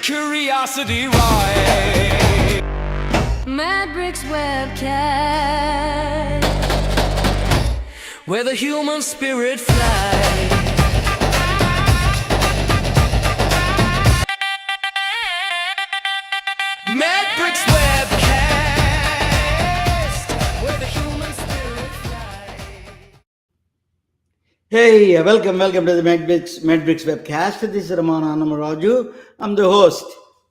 curiosity ride. Matrix webcast, Where the human spirit flies. Matrix webcast, where the human spirit flies. Hey, welcome to the Medbricks webcast. This is Ramana Annamaraju. I'm the host.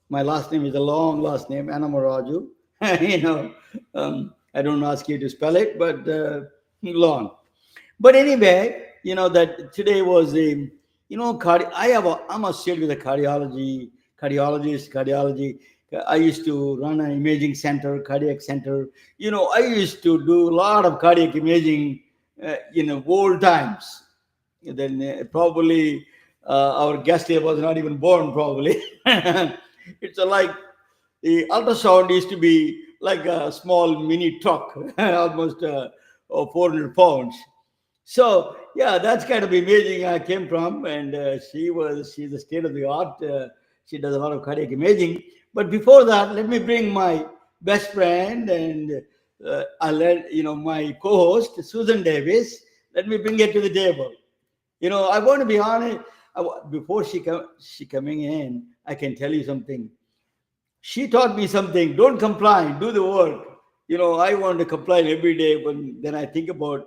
My last name is a long last name, Annamaraju. I don't ask you to spell it, but long. But anyway, that today was I'm associated with a cardiology. I used to run an imaging center, cardiac center. I used to do a lot of cardiac imaging in old times. Then probably our guest here was not even born, probably. It's like the ultrasound used to be like a small mini truck, almost 400 pounds. So yeah, that's kind of imaging I came from, and she's the state of the art. She does a lot of cardiac imaging. But before that, let me bring my best friend and I let my co-host Susan Davis. Let me bring her to the table. I want to be honest. Before she coming in, I can tell you something. She taught me something. Don't complain. Do the work. I want to complain every day. When then I think about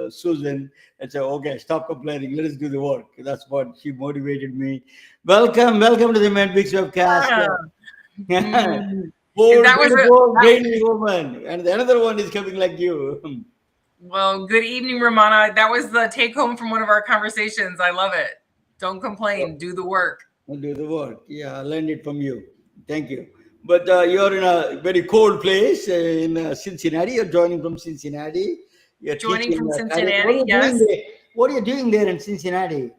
Susan and say, okay, stop complaining. Let us do the work. That's what she motivated me. Welcome to the Medbix webcast. Poor, That was beautiful, brainy woman, and the another one is coming like you. Well, good evening, Ramana. That was the take home from one of our conversations. I love it. Don't complain. Do the work. I'll do the work. Yeah, I learned it from you. Thank you. But you're in a very cold place in Cincinnati. You're joining from Cincinnati. You're Joining teaching, from Cincinnati, yes. What are you doing there in Cincinnati?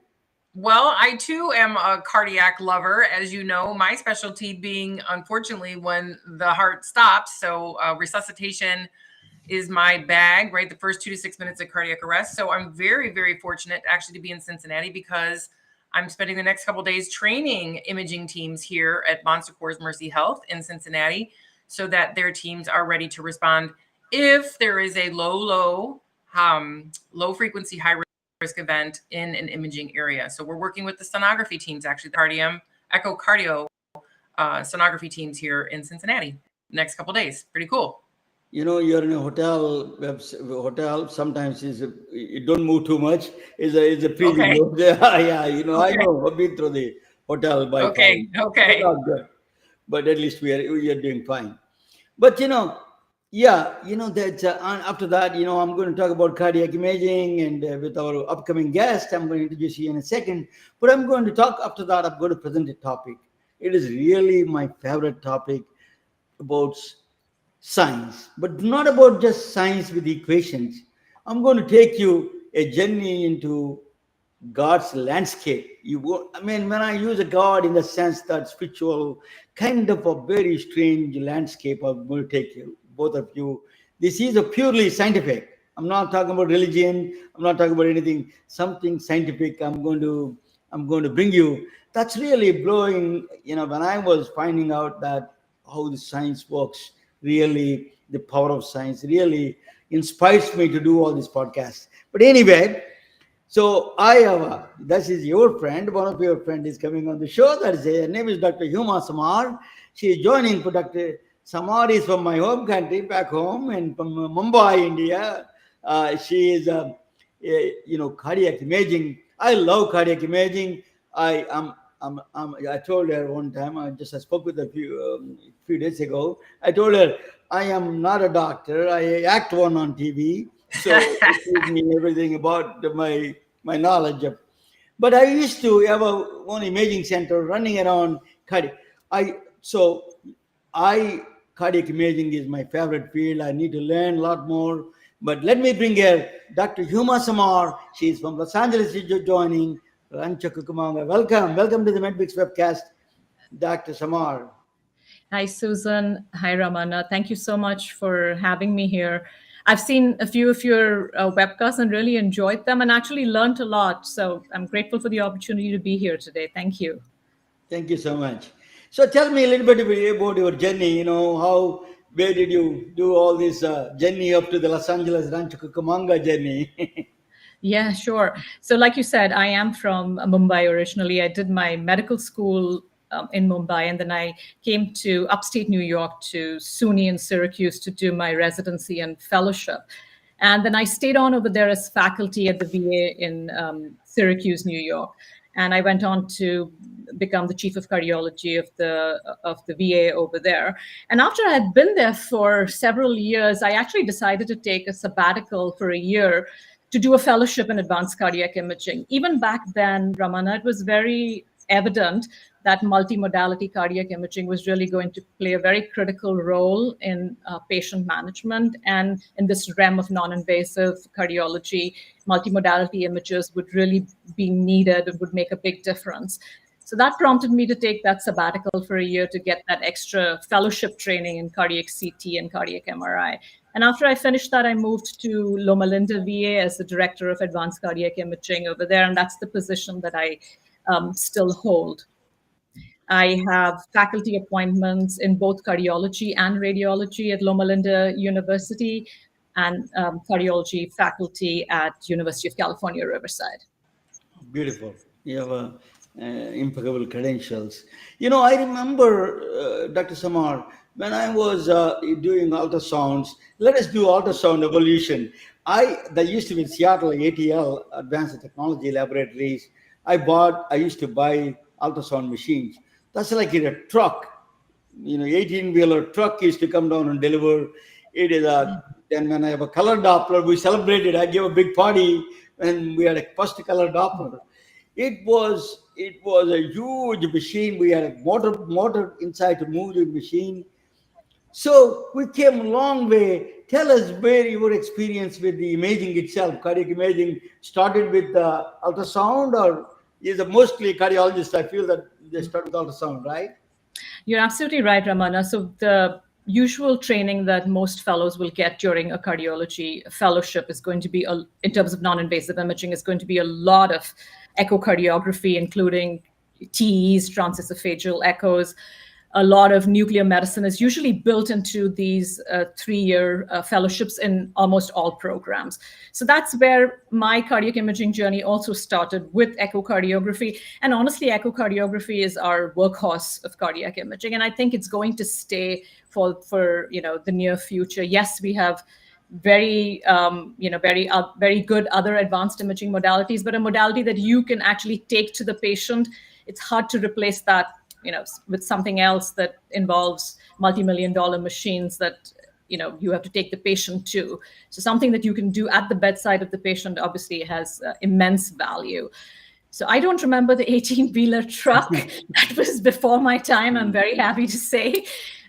Well, I too am a cardiac lover, as you know, my specialty being, unfortunately, when the heart stops. So resuscitation is my bag, right? The first 2 to 6 minutes of cardiac arrest. So I'm very, very fortunate actually to be in Cincinnati because I'm spending the next couple of days training imaging teams here at Bon Secours Mercy Health in Cincinnati so that their teams are ready to respond if there is a low frequency, high risk event in an imaging area. So we're working with the sonography teams, actually, the Echocardiography sonography teams here in Cincinnati next couple of days. Pretty cool. You're in a hotel. Sometimes you don't move too much. It's a pretty Okay. yeah. I know. I've been through the hotel by Okay. time. Okay. Not good, but at least we are doing fine. But that after that, I'm going to talk about cardiac imaging, and with our upcoming guest, I'm going to introduce you in a second. But I'm going to talk after that. I'm going to present a topic. It is really my favorite topic about science, but not about just science with equations. I'm going to take you a journey into God's landscape. When I use a God in the sense that spiritual, kind of a very strange landscape, I'm going to take you, both of you. This is a purely scientific. I'm not talking about religion. I'm not talking about anything. Something scientific. I'm going to bring you. That's really blowing. When I was finding out that how the science works, really the power of science really inspires me to do all these podcasts. But anyway, so this is your friend, one of your friends is coming on the show. Her name is Dr. Huma Samar. She is joining. Dr. Samar is from my home country, back home, and from Mumbai, India. She is, cardiac imaging. I love cardiac imaging. I told her one time. I spoke with her a few days ago. I told her I am not a doctor. I act one on TV. So it gives me everything about my knowledge of. But I used to have one imaging center running around cardiac. Cardiac imaging is my favorite field. I need to learn a lot more. But let me bring her Dr. Huma Samar. She's from Los Angeles. She's joining. Welcome to the Medbix webcast, Dr. Samar. Hi, Susan. Hi, Ramana. Thank you so much for having me here. I've seen a few of your webcasts and really enjoyed them and actually learned a lot. So I'm grateful for the opportunity to be here today. Thank you. Thank you so much. So tell me a little bit about your journey. Where did you do all this journey up to the Los Angeles Rancho Cucamonga journey? Yeah, sure. So, like you said, I am from Mumbai originally. I did my medical school in Mumbai, and then I came to upstate New York to SUNY in Syracuse to do my residency and fellowship. And then I stayed on over there as faculty at the VA in Syracuse, New York. And I went on to become the chief of cardiology of the VA over there. And after I had been there for several years, I actually decided to take a sabbatical for a year to do a fellowship in advanced cardiac imaging. Even back then, Ramana, it was very evident that multimodality cardiac imaging was really going to play a very critical role in patient management. And in this realm of non-invasive cardiology, multimodality images would really be needed and would make a big difference. So that prompted me to take that sabbatical for a year to get that extra fellowship training in cardiac CT and cardiac MRI. And after I finished that, I moved to Loma VA as the director of advanced cardiac imaging over there. And that's the position that I still hold. I have faculty appointments in both cardiology and radiology at Loma University, and cardiology faculty at University of California, Riverside. Beautiful. You have impeccable credentials. I remember, Dr. Samar, when I was doing ultrasounds, let us do ultrasound evolution. That used to be in Seattle, ATL, Advanced Technology Laboratories. I used to buy ultrasound machines. That's like in a truck, 18-wheeler truck used to come down and deliver. It is then when I have a color Doppler, we celebrated. I gave a big party when we had a first color Doppler. It was a huge machine. We had a motor inside to move the machine. So we came a long way. Tell us where your experience with the imaging itself, cardiac imaging, started with ultrasound, or is it mostly cardiologists? I feel that they start with ultrasound, right? You're absolutely right, Ramana. So the usual training that most fellows will get during a cardiology fellowship is going to be, in terms of non-invasive imaging, is going to be a lot of echocardiography, including TEs, transesophageal echoes. A lot of nuclear medicine is usually built into these 3-year fellowships in almost all programs. So that's where my cardiac imaging journey also started, with echocardiography. And honestly, echocardiography is our workhorse of cardiac imaging. And I think it's going to stay for the near future. Yes, we have very good other advanced imaging modalities, but a modality that you can actually take to the patient, it's hard to replace that with something else that involves multi-million-dollar machines that you have to take the patient to. So something that you can do at the bedside of the patient obviously has immense value. So I don't remember the 18-wheeler truck. That was before my time, I'm very happy to say.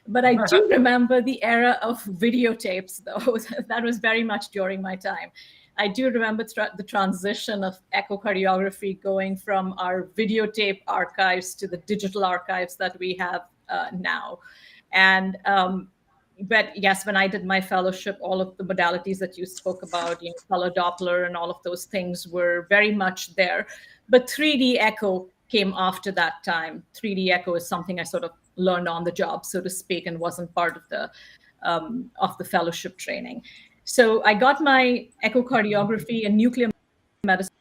But I do remember the era of videotapes, though. That was very much during my time. I do remember the transition of echocardiography going from our videotape archives to the digital archives that we have now. And but yes, when I did my fellowship, all of the modalities that you spoke about, color Doppler and all of those things were very much there. But 3D echo came after that time. 3D echo is something I sort of learned on the job, so to speak, and wasn't part of the fellowship training. So I got my echocardiography and nuclear medicine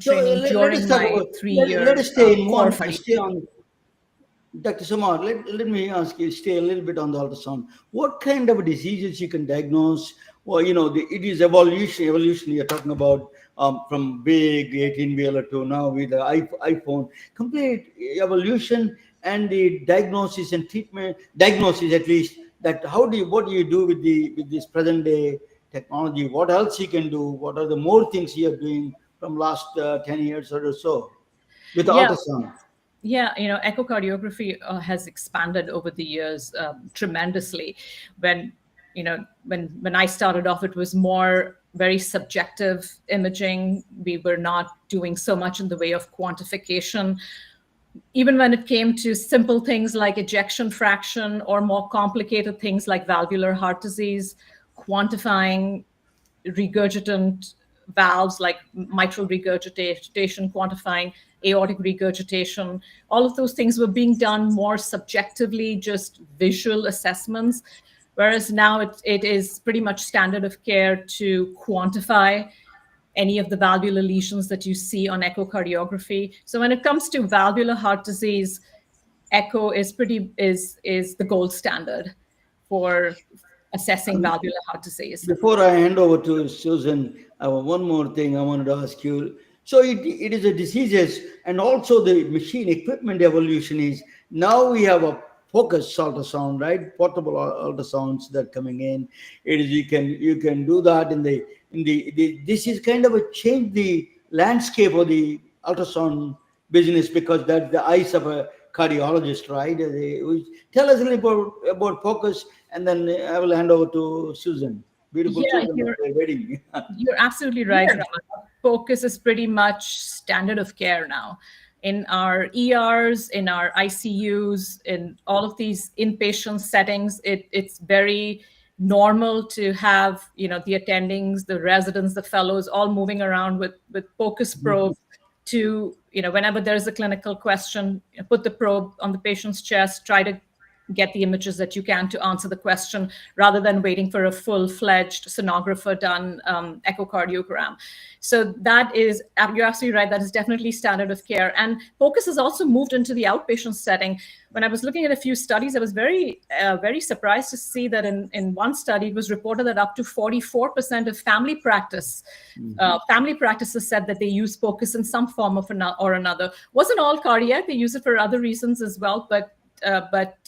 training during my 3-year Let us stay in one. core Stay on, Dr. Samar. Let me ask you. Stay a little bit on the ultrasound. What kind of diseases you can diagnose? Well, it is evolution. Evolution. You're talking about from big 18-wheeler to now with the iPhone. Complete evolution and the diagnosis and treatment. Diagnosis, at least. That what do you do with this present day technology? What else you can do? What are the more things you are doing from last 10 years or so with the ultrasound? Yeah, echocardiography has expanded over the years tremendously. When I started off, it was more very subjective imaging. We were not doing so much in the way of quantification. Even when it came to simple things like ejection fraction, or more complicated things like valvular heart disease, quantifying regurgitant valves like mitral regurgitation, quantifying aortic regurgitation. All of those things were being done more subjectively, just visual assessments. Whereas now it is pretty much standard of care to quantify any of the valvular lesions that you see on echocardiography. So when it comes to valvular heart disease, echo is the gold standard for assessing valvular heart disease. Before I hand over to Susan, one more thing I wanted to ask you. So it is a diseases, and also the machine equipment evolution is now we have a focused ultrasound, right? Portable ultrasounds that are coming in. It is you can do that in the this is kind of a change the landscape of the ultrasound business, because that's the eyes of a cardiologist, right? Tell us a little about focus, and then I will hand over to Susan. Beautiful Yeah, Susan, they're ready. You're absolutely right, Yeah. Rama. Focus is pretty much standard of care now. In our ERs, in our ICUs, in all of these inpatient settings, it's very normal to have, the attendings, the residents, the fellows, all moving around with focus probes to, whenever there's a clinical question, put the probe on the patient's chest, try to get the images that you can to answer the question, rather than waiting for a full-fledged sonographer done echocardiogram. So that is, you're absolutely right, that is definitely standard of care. And focus has also moved into the outpatient setting. When I was looking at a few studies, I was very surprised to see that in one study, it was reported that up to 44% of family practices said that they use focus in some form of or another. Wasn't all cardiac, they use it for other reasons as well, but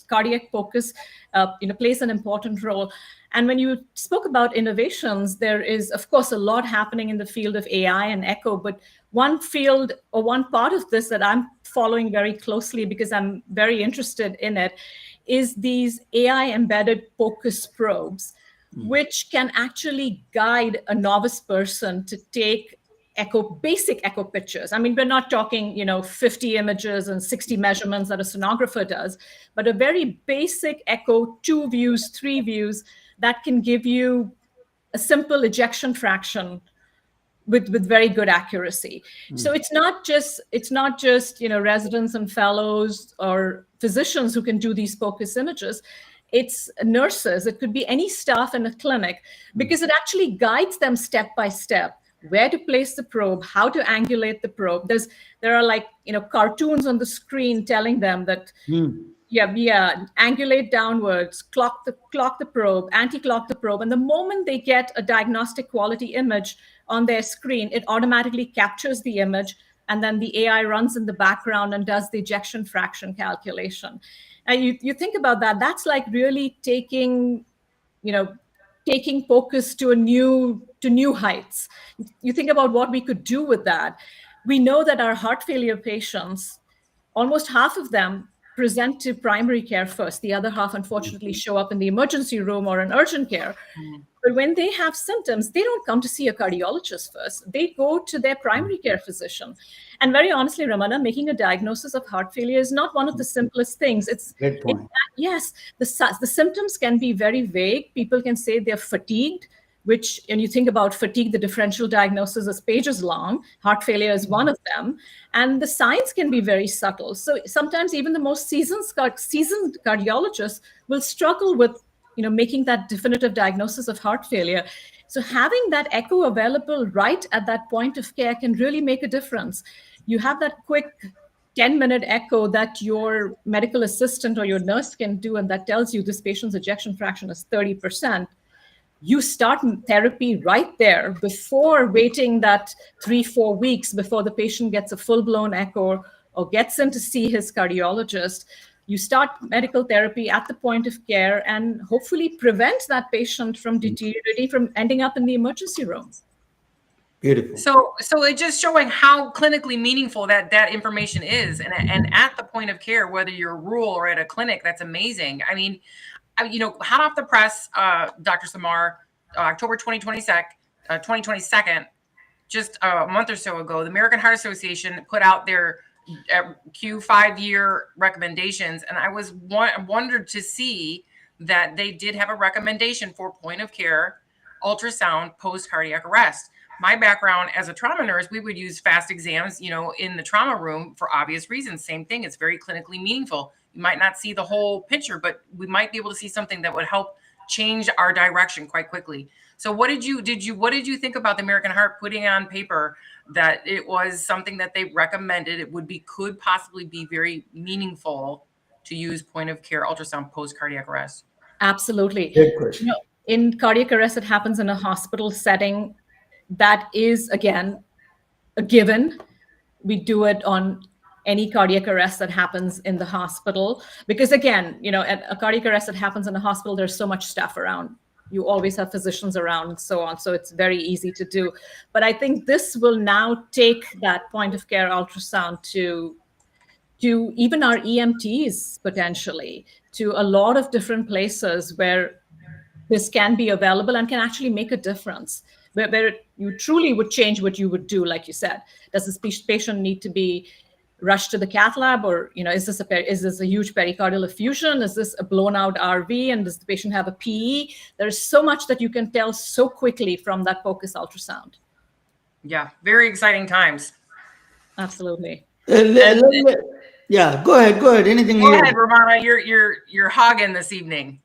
cardiac focus plays an important role. And when you spoke about innovations, there is, of course, a lot happening in the field of AI and echo. But one field or one part of this that I'm following very closely, because I'm very interested in it, is these AI embedded focus probes, which can actually guide a novice person to take basic echo pictures. I mean, we're not talking, 50 images and 60 measurements that a sonographer does, but a very basic echo, 2 views, 3 views, that can give you a simple ejection fraction with very good accuracy. So it's not just residents and fellows or physicians who can do these focus images. It's nurses. It could be any staff in a clinic, because it actually guides them step by step where to place the probe, how to angulate the probe. There are cartoons on the screen telling them that angulate downwards, clock the probe, anti-clock the probe. And the moment they get a diagnostic quality image on their screen, it automatically captures the image, and then the AI runs in the background and does the ejection fraction calculation. And you think about that, that's like really taking focus to new heights. You think about what we could do with that. We know that our heart failure patients, almost half of them present to primary care first. The other half, unfortunately, show up in the emergency room or in urgent care. But when they have symptoms, they don't come to see a cardiologist first. They go to their primary care physician. And very honestly, Ramana, making a diagnosis of heart failure is not one of the simplest things. Great point. Yes, the symptoms can be very vague. People can say they're fatigued, which, and you think about fatigue, the differential diagnosis is pages long. Heart failure is one of them. And the signs can be very subtle. So sometimes even the most seasoned cardiologists will struggle with making that definitive diagnosis of heart failure. So having that echo available right at that point of care can really make a difference. You have that quick 10-minute echo that your medical assistant or your nurse can do, and that tells you this patient's ejection fraction is 30%. You start therapy right there before waiting that 3-4 weeks before the patient gets a full-blown echo or gets in to see his cardiologist. You start medical therapy at the point of care and hopefully prevent that patient from deteriorating, from ending up in the emergency room. Beautiful. So it's just showing how clinically meaningful that information is, and at the point of care, whether you're rural or at a clinic, that's amazing. I mean, hot off the press, Dr. Samar, October 2022, just a month or so ago, the American Heart Association put out their Q5-year recommendations, and I was wondered to see that they did have a recommendation for point of care ultrasound post cardiac arrest. my background as a trauma nurse, we would use fast exams, in the trauma room for obvious reasons. Same thing. It's very clinically meaningful. You might not see the whole picture, but we might be able to see something that would help change our direction quite quickly. So what did you think about the American Heart putting on paper that it was something that they recommended? It could possibly be very meaningful to use point of care ultrasound post cardiac arrest. Absolutely. Good question. In cardiac arrest, it happens in a hospital setting. That is, again, a given. We do it on any cardiac arrest that happens in the hospital. Because again, at a cardiac arrest that happens in a hospital, there's so much staff around. You always have physicians around and so on. So it's very easy to do. But I think this will now take that point of care ultrasound to even our EMTs potentially, to a lot of different places where this can be available and can actually make a difference, where you truly would change what you would do. Like you said, does this patient need to be rushed to the cath lab, or is this a huge pericardial effusion? Is this a blown out RV, and does the patient have a PE? There's so much that you can tell so quickly from that focus ultrasound. Yeah, very exciting times. Absolutely. Yeah, go ahead. Anything? Go ahead, Romana. You're hogging this evening.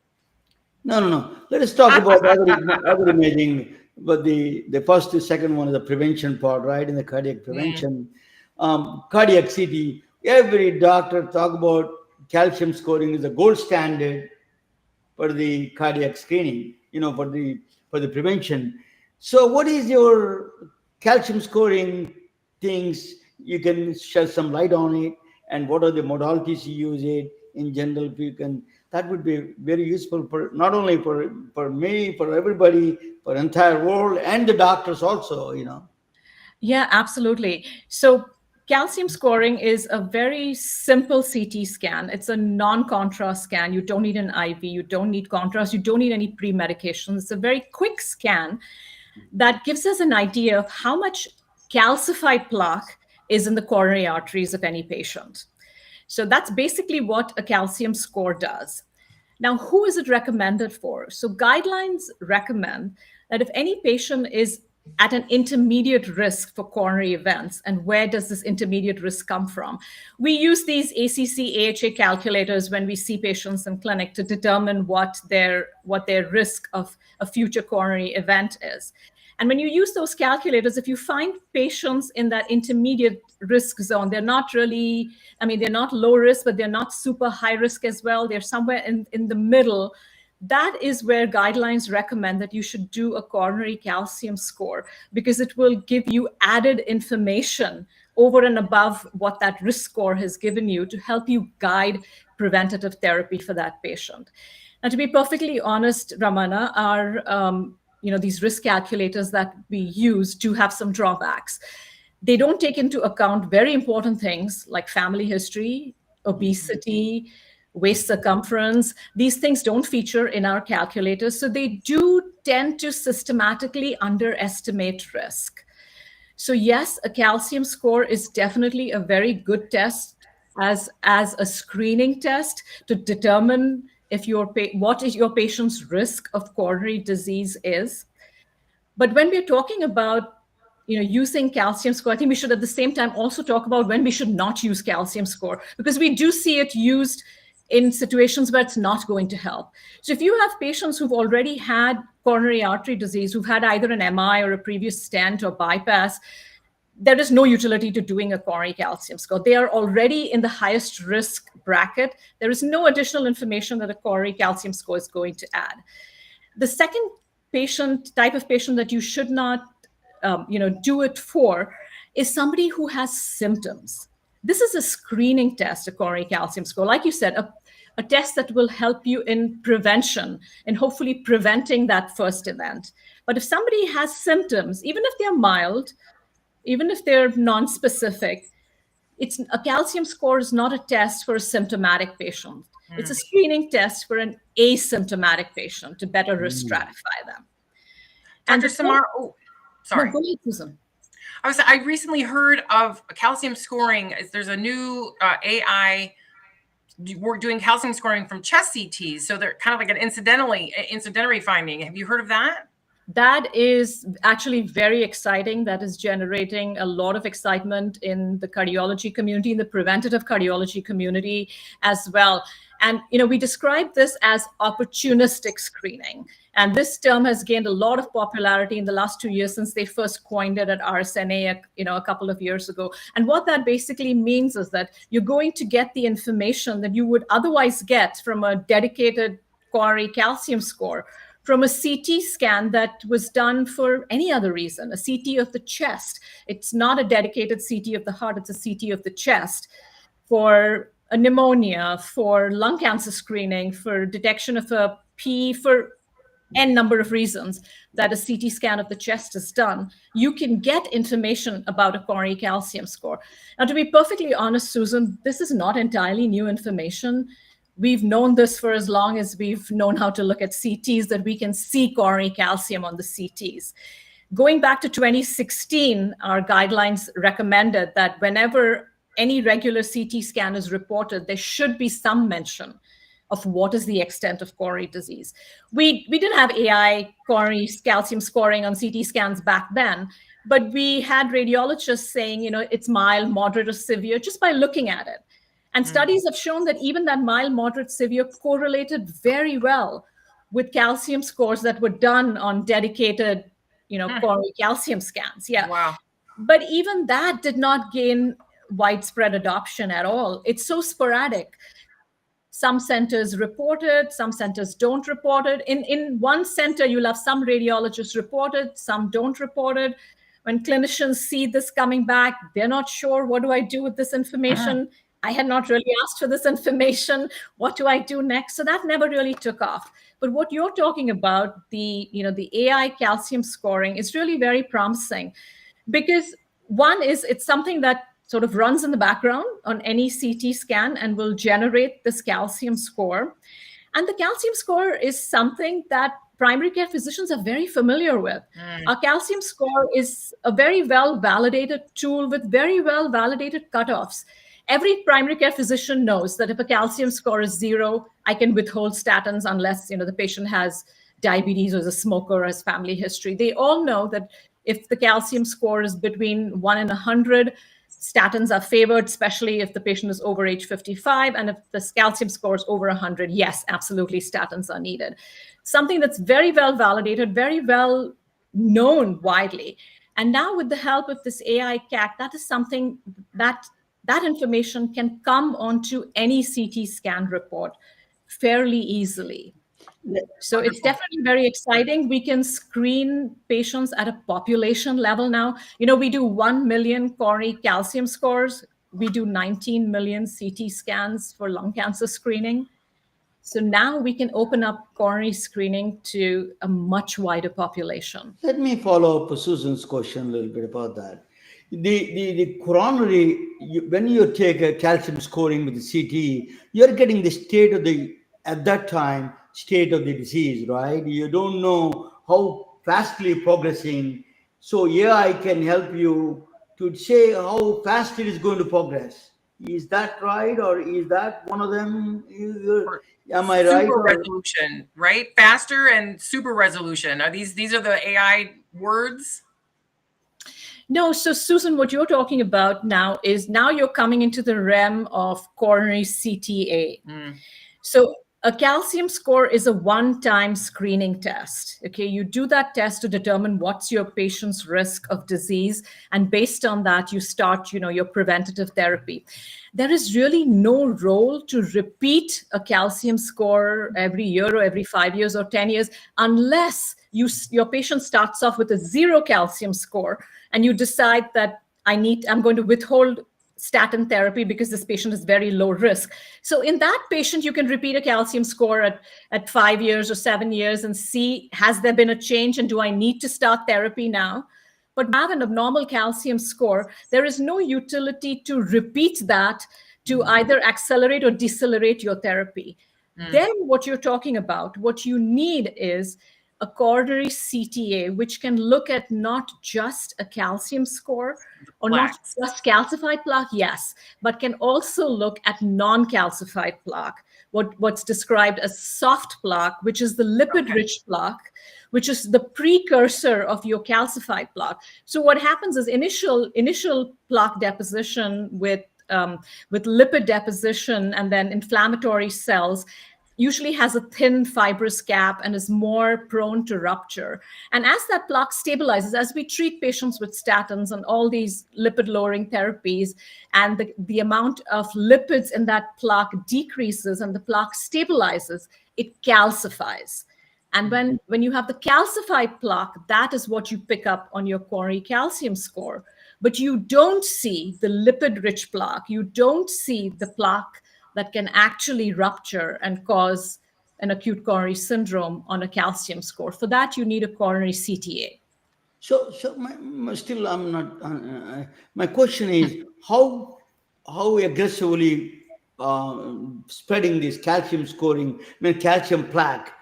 No. Let us talk about other imaging. But the first and second one is the prevention part, right? In the cardiac prevention, cardiac CT. Every doctor talk about calcium scoring is the gold standard for the cardiac screening. For the prevention. So, what is your calcium scoring things? You can shed some light on it, and what are the modalities you use it in general? If you can, that would be very useful for not only for me, for everybody, for entire world, and the doctors also. Yeah, absolutely. So calcium scoring is a very simple CT scan. It's a non-contrast scan. You don't need an IV. You don't need contrast. You don't need any pre-medications. It's a very quick scan that gives us an idea of how much calcified plaque is in the coronary arteries of any patient. So that's basically what a calcium score does. Now, who is it recommended for? So guidelines recommend that if any patient is at an intermediate risk for coronary events, and where does this intermediate risk come from? We use these ACC-AHA calculators when we see patients in clinic to determine what their risk of a future coronary event is. And when you use those calculators, if you find patients in that intermediate risk zone, they're not really, they're not low risk, but they're not super high risk as well. They're somewhere in the middle. That is where guidelines recommend that you should do a coronary calcium score, because it will give you added information over and above what that risk score has given you to help you guide preventative therapy for that patient. And to be perfectly honest, Ramana, our these risk calculators that we use do have some drawbacks. They don't take into account very important things like family history, obesity, waist circumference. These things don't feature in our calculators. So they do tend to systematically underestimate risk. So yes, a calcium score is definitely a very good test as a screening test to determine if what is your patient's risk of coronary disease is. But when we're talking about using calcium score, I think we should at the same time also talk about when we should not use calcium score, because we do see it used in situations where it's not going to help. So if you have patients who've already had coronary artery disease, who've had either an MI or a previous stent or bypass, there is no utility to doing a coronary calcium score. They are already in the highest risk bracket. There is no additional information that a coronary calcium score is going to add. The second type of patient that you should not do it for is somebody who has symptoms. This is a screening test, a coronary calcium score. Like you said, a test that will help you in prevention and hopefully preventing that first event. But if somebody has symptoms, even if they're mild, even if they're non-specific, a calcium score is not a test for a symptomatic patient. It's a screening test for an asymptomatic patient to better risk stratify them. Dr. Samar, sorry. No, go ahead, Susan. I recently heard of calcium scoring. There's a new AI. We're doing calcium scoring from chest CTs, so they're kind of like an incidentary finding. Have you heard of that? That is actually very exciting. That is generating a lot of excitement in the cardiology community, in the preventative cardiology community as well. And we describe this as opportunistic screening. And this term has gained a lot of popularity in the last 2 years since they first coined it at RSNA, a couple of years ago. And what that basically means is that you're going to get the information that you would otherwise get from a dedicated Cori calcium score, from a CT scan that was done for any other reason, a CT of the chest. It's not a dedicated CT of the heart, it's a CT of the chest, for a pneumonia, for lung cancer screening, for detection of a P, for n number of reasons that a CT scan of the chest is done. You can get information about a Cori calcium score. Now, to be perfectly honest, Susan, this is not entirely new information. We've known this for as long as we've known how to look at CTs, that we can see Cori calcium on the CTs. Going back to 2016, our guidelines recommended that whenever any regular CT scan is reported, there should be some mention of what is the extent of Cori disease. We didn't have AI Cori calcium scoring on CT scans back then, but we had radiologists saying, it's mild, moderate, or severe just by looking at it. And studies have shown that even that mild, moderate, severe correlated very well with calcium scores that were done on dedicated, Cori calcium scans. Yeah. Wow. But even that did not gain widespread adoption at all. It's so sporadic. Some centers report it, some centers don't report it. In one center, you'll have some radiologists report it, some don't report it. When clinicians see this coming back, they're not sure, what do I do with this information? I had not really asked for this information. What do I do next? So that never really took off. But what you're talking about, the AI calcium scoring, is really very promising, because one is, it's something that sort of runs in the background on any CT scan and will generate this calcium score. And the calcium score is something that primary care physicians are very familiar with. Our calcium score is a very well-validated tool with very well-validated cutoffs. Every primary care physician knows that if a calcium score is 0, I can withhold statins unless the patient has diabetes or is a smoker or has family history. They all know that if the calcium score is between 1 and 100, statins are favored, especially if the patient is over age 55. And if the calcium score is over 100, yes, absolutely, statins are needed. Something that's very well validated, very well known widely. And now with the help of this AI CAC, that is something that information can come onto any CT scan report fairly easily. So it's definitely very exciting. We can screen patients at a population level now. We do 1 million Cori calcium scores. We do 19 million CT scans for lung cancer screening. So now we can open up Cori screening to a much wider population. Let me follow up Susan's question a little bit about that. The coronary, when you take a calcium scoring with the CT, you're getting the state of at that time, state of the disease, right? You don't know how fastly progressing. So AI can help you to say how fast it is going to progress. Is that right? Or is that one of them? Am I right? Super resolution, right? Faster and super resolution. These are the AI words? No, so Susan, what you're talking about now is you're coming into the realm of coronary CTA. So a calcium score is a one-time screening test. Okay, you do that test to determine what's your patient's risk of disease, and based on that, you start, your preventative therapy. There is really no role to repeat a calcium score every year or every 5 years or 10 years, unless your patient starts off with a 0 calcium score and you decide that I'm going to withhold statin therapy because this patient is very low risk. So in that patient, you can repeat a calcium score at 5 years or 7 years and see, has there been a change and do I need to start therapy now? But when you have an abnormal calcium score, there is no utility to repeat that to either accelerate or decelerate your therapy. Then what you're talking about, what you need is a coronary CTA, which can look at not just a calcium score or not just calcified plaque, yes, but can also look at non-calcified plaque, what's described as soft plaque, which is the lipid-rich plaque, which is the precursor of your calcified plaque. So what happens is initial plaque deposition with lipid deposition and then inflammatory cells usually has a thin fibrous cap and is more prone to rupture. And as that plaque stabilizes, as we treat patients with statins and all these lipid-lowering therapies, and the amount of lipids in that plaque decreases and the plaque stabilizes, it calcifies. And when you have the calcified plaque, that is what you pick up on your coronary calcium score. But you don't see the lipid-rich plaque. You don't see the plaque that can actually rupture and cause an acute coronary syndrome on a calcium score. For that, you need a coronary CTA. So still, I'm not. My question is how aggressively spreading this calcium scoring, calcium plaque.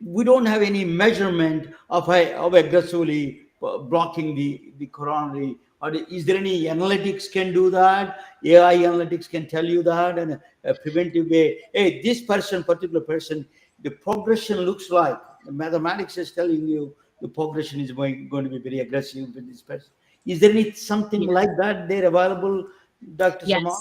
We don't have any measurement of how aggressively blocking the coronary. Or is there any analytics can do that? AI analytics can tell you that, and a preventive way. Hey, this particular person, the progression looks like the mathematics is telling you the progression is going to be very aggressive with this person. Is there any something like that there available, Dr. Yes. Samar?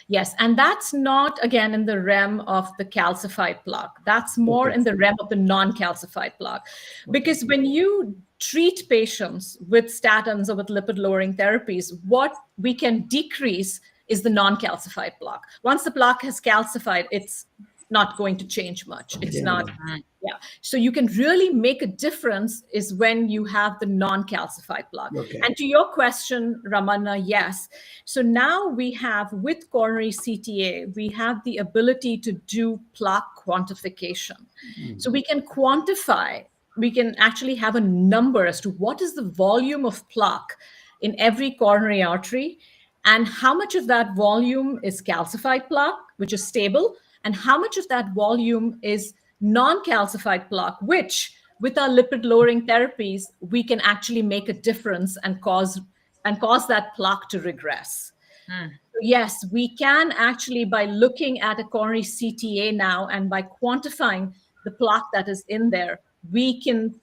Yes, and that's not, again, in the realm of the calcified plaque. That's more in the realm of the non-calcified plaque. Because when you treat patients with statins or with lipid-lowering therapies, what we can decrease is the non-calcified plaque. Once the plaque has calcified, it's not going to change much. It's not, yeah. So you can really make a difference is when you have the non-calcified plaque. And to your question, Ramana, yes. So now we have, with coronary CTA, we have the ability to do plaque quantification. So we can quantify, we can actually have a number as to what is the volume of plaque in every coronary artery and how much of that volume is calcified plaque, which is stable, and how much of that volume is non-calcified plaque, which with our lipid-lowering therapies, we can actually make a difference and cause that plaque to regress. Yes, we can actually, by looking at a coronary CTA now and by quantifying the plaque that is in there, we can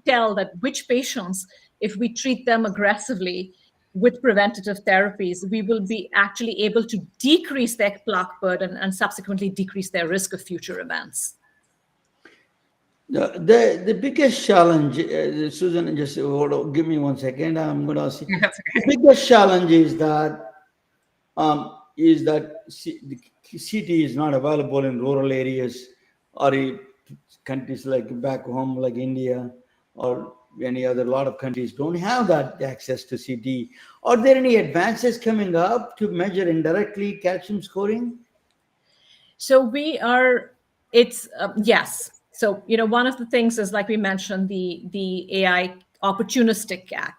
tell that which patients, if we treat them aggressively with preventative therapies, we will be actually able to decrease their plaque burden and subsequently decrease their risk of future events. The biggest challenge, Susan, just give me 1 second. I'm going to ask you. That's okay. The biggest challenge is that the CT is not available in rural areas or in countries like back home, like India or any other. Lot of countries don't have that access to CT. Are there any advances coming up to measure indirectly calcium scoring? So yes. So, one of the things is, like we mentioned, the AI opportunistic CAC.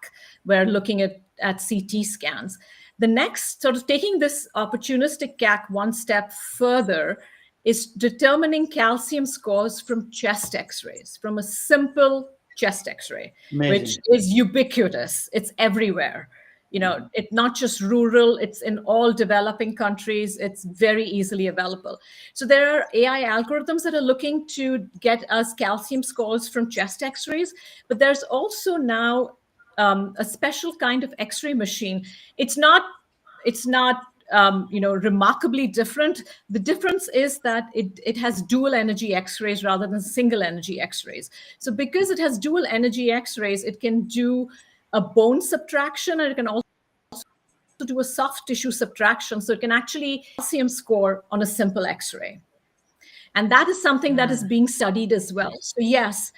We're looking at CT scans. The next, sort of taking this opportunistic CAC one step further, is determining calcium scores from chest X-rays, from a simple chest X-ray, which is ubiquitous. It's everywhere. It's not just rural, it's in all developing countries. It's very easily available. So there are AI algorithms that are looking to get us calcium scores from chest X-rays, but there's also now a special kind of X-ray machine. It's not remarkably different. The difference is that it has dual energy X-rays rather than single energy X-rays. So because it has dual energy X-rays, it can do a bone subtraction, and it can also do a soft tissue subtraction. So it can actually calcium score on a simple X-ray. And that is something that is being studied as well. So yes,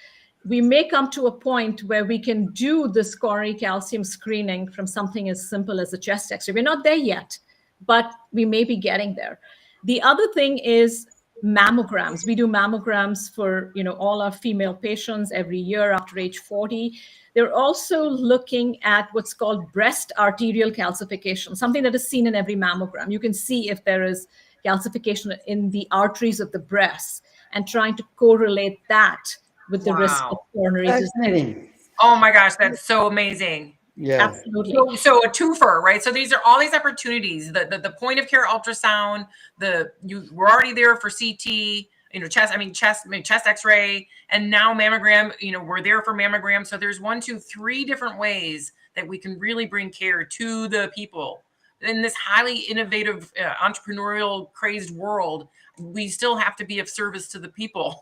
we may come to a point where we can do this coronary calcium screening from something as simple as a chest X-ray. We're not there yet, but we may be getting there. The other thing is mammograms. We do mammograms for all our female patients every year after age 40. They're also looking at what's called breast arterial calcification, something that is seen in every mammogram. You can see if there is calcification in the arteries of the breast and trying to correlate that with the risk of coronary disease. Oh my gosh, that's so amazing. Yeah. Absolutely. So a twofer, right? So these are all these opportunities. The point of care ultrasound. We're already there for CT. Chest X-ray, and now mammogram. We're there for mammogram. So there's 1, 2, 3 different ways that we can really bring care to the people in this highly innovative, entrepreneurial, crazed world. We still have to be of service to the people.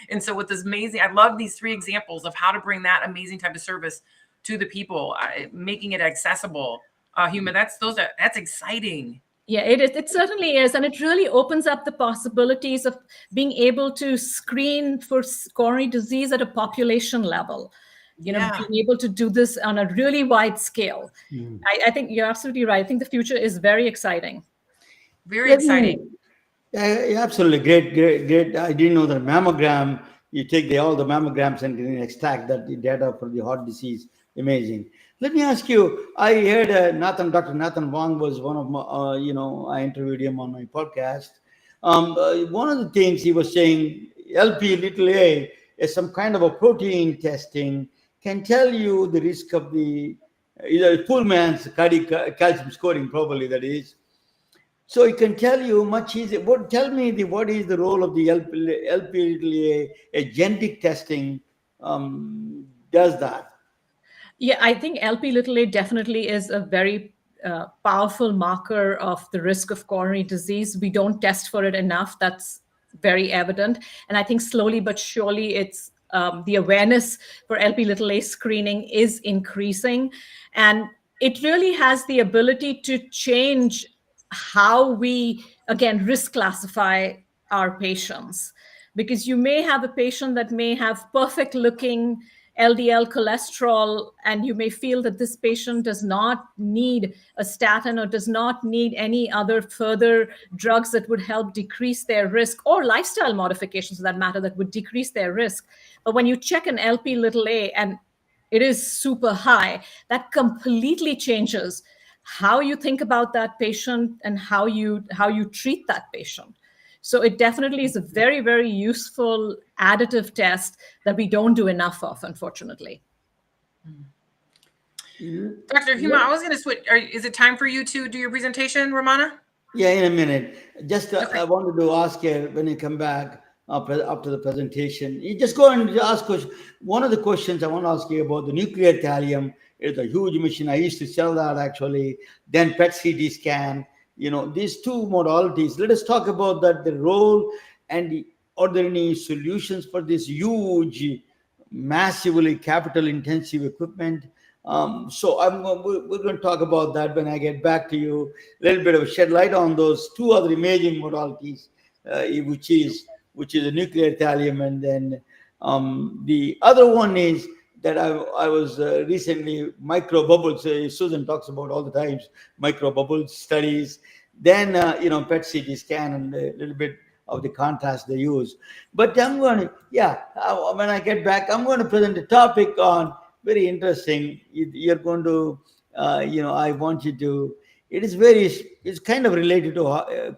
And so with this amazing, I love these 3 examples of how to bring that amazing type of service to the people, making it accessible. Huma, that's exciting. Yeah, it is. It certainly is. And it really opens up the possibilities of being able to screen for coronary disease at a population level. Yeah. Being able to do this on a really wide scale. I think you're absolutely right. I think the future is very exciting. Very Let me, exciting. yeah, absolutely great, great, great. I didn't know that mammogram. You take all the mammograms and can extract that the data for the heart disease. Amazing. Let me ask you. I heard Dr. Nathan Wong was one of my. I interviewed him on my podcast. One of the things he was saying, LP little a is some kind of a protein testing can tell you the risk of the poor man's cardiac calcium scoring, probably that is. So it can tell you much easier. Tell me what is the role of the LP, a genetic testing does that? Yeah, I think LP little a definitely is a very powerful marker of the risk of coronary disease. We don't test for it enough. That's very evident. And I think slowly but surely it's the awareness for LP little a screening is increasing. And it really has the ability to change how we, again, risk classify our patients. Because you may have a patient that may have perfect looking LDL cholesterol, and you may feel that this patient does not need a statin or does not need any other further drugs that would help decrease their risk, or lifestyle modifications for that matter that would decrease their risk. But when you check an LP little a and it is super high, that completely changes how you think about that patient and how you treat that patient. So it definitely is a very, very useful additive test that we don't do enough of, unfortunately. Dr. Huma, I was going to switch. Is it time for you to do your presentation, Romana? Yeah, in a minute. Just Okay. I wanted to ask you when you come back after the presentation, you just go and ask questions. One of the questions I want to ask you about the nuclear thallium is a huge machine. I used to sell that actually. Then PET CT scan. These 2 modalities. Let us talk about that, the role, and are there any solutions for this huge, massively capital intensive equipment? So we're going to talk about that when I get back to you. A little bit of shed light on those 2 other imaging modalities, which is a nuclear thallium, and then the other one is that I was recently micro bubbles. Susan talks about all the times micro bubbles studies. Then PET CT scan and a little bit of the contrast they use. But I'm going to when I get back, I'm going to present a topic on very interesting. You're going to I want you to. It's kind of related to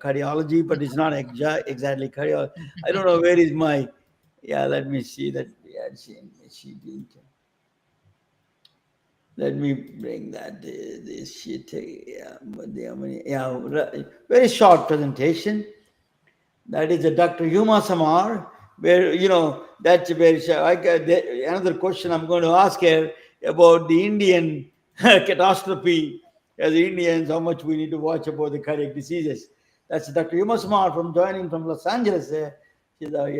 cardiology, but it's not exactly cardiology. I don't know where is my. Yeah, let me see that. Yeah, she didn't. Let me bring that this sheet. Yeah, very short presentation. That is a Dr. Huma Samar, where that's very short. Another question I'm going to ask her about the Indian catastrophe as Indians, how much we need to watch about the cardiac diseases. That's Dr. Huma Samar joining from Los Angeles. She's a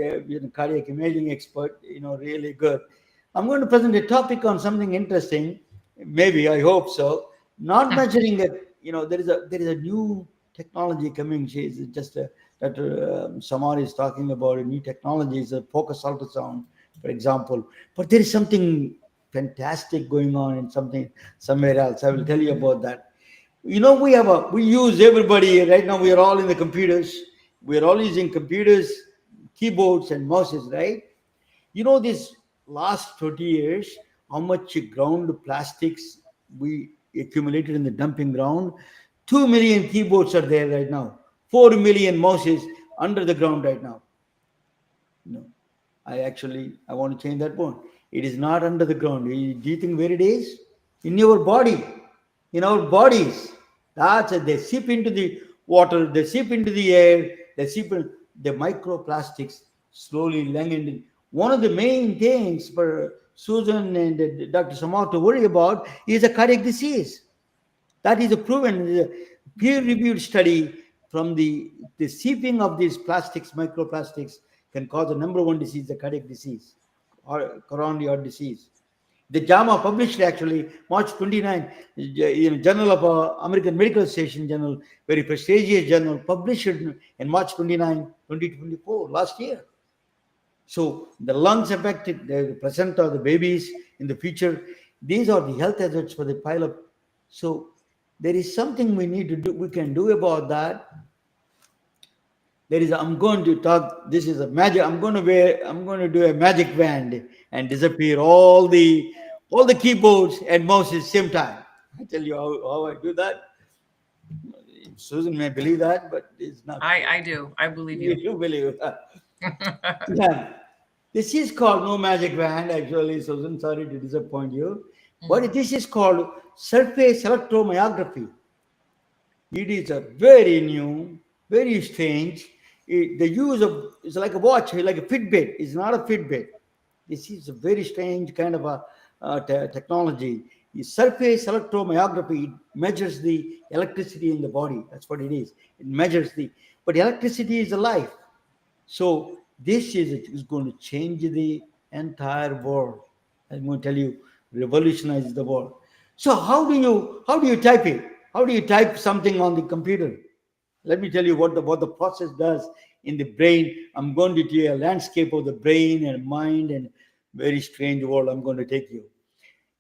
cardiac imaging expert. Really good. I'm going to present a topic on something interesting. Maybe I hope so. Not measuring it. There is a new technology coming. She's just Dr. Samar is talking about a new technology. Is a focus ultrasound, for example. But there is something fantastic going on in somewhere else. I will tell you about that. We use everybody right now. We are all in the computers. We are all using computers, keyboards, and mouses, right? This last 20 years, how much ground plastics we accumulated in the dumping ground. 2 million keyboards are there right now. 4 million mouses under the ground right now. No, I want to change that one. It is not under the ground. Do you think where it is? in your body, in our bodies. That's it. They seep into the water, they seep into the air, they seep in the microplastics slowly lengthen. One of the main things for Susan and Dr. Samar to worry about is a cardiac disease. That is a proven peer-reviewed study from the seeping of these plastics, microplastics, can cause the number one disease, the cardiac disease, or coronary heart disease. The JAMA published actually March 29, in Journal of American Medical Association journal, very prestigious journal, published in March 29, 2024, last year. So the lungs affected, the placenta of the babies in the future, these are the health hazards for the pilot. So there is something we need to do, we can do about that. I'm going to talk, this is a magic, I'm going to do a magic wand and disappear all the keyboards and mouses same time. I tell you how I do that. Susan may believe that, but it's not. I do. I believe you. You believe that. Yeah. This is called no magic wand, actually, Susan. Sorry to disappoint you. But this is called surface electromyography. It is a very new, very strange. The use of it's like a watch, like a Fitbit. It's not a Fitbit. This is a very strange kind of a technology. The surface electromyography measures the electricity in the body. That's what it is. It measures but electricity is life. So this is going to change the entire world. I'm going to tell you, revolutionize the world. So how do you type it? How do you type something on the computer? Let me tell you what the process does in the brain. I'm going to tell you a landscape of the brain and mind and very strange world I'm going to take you.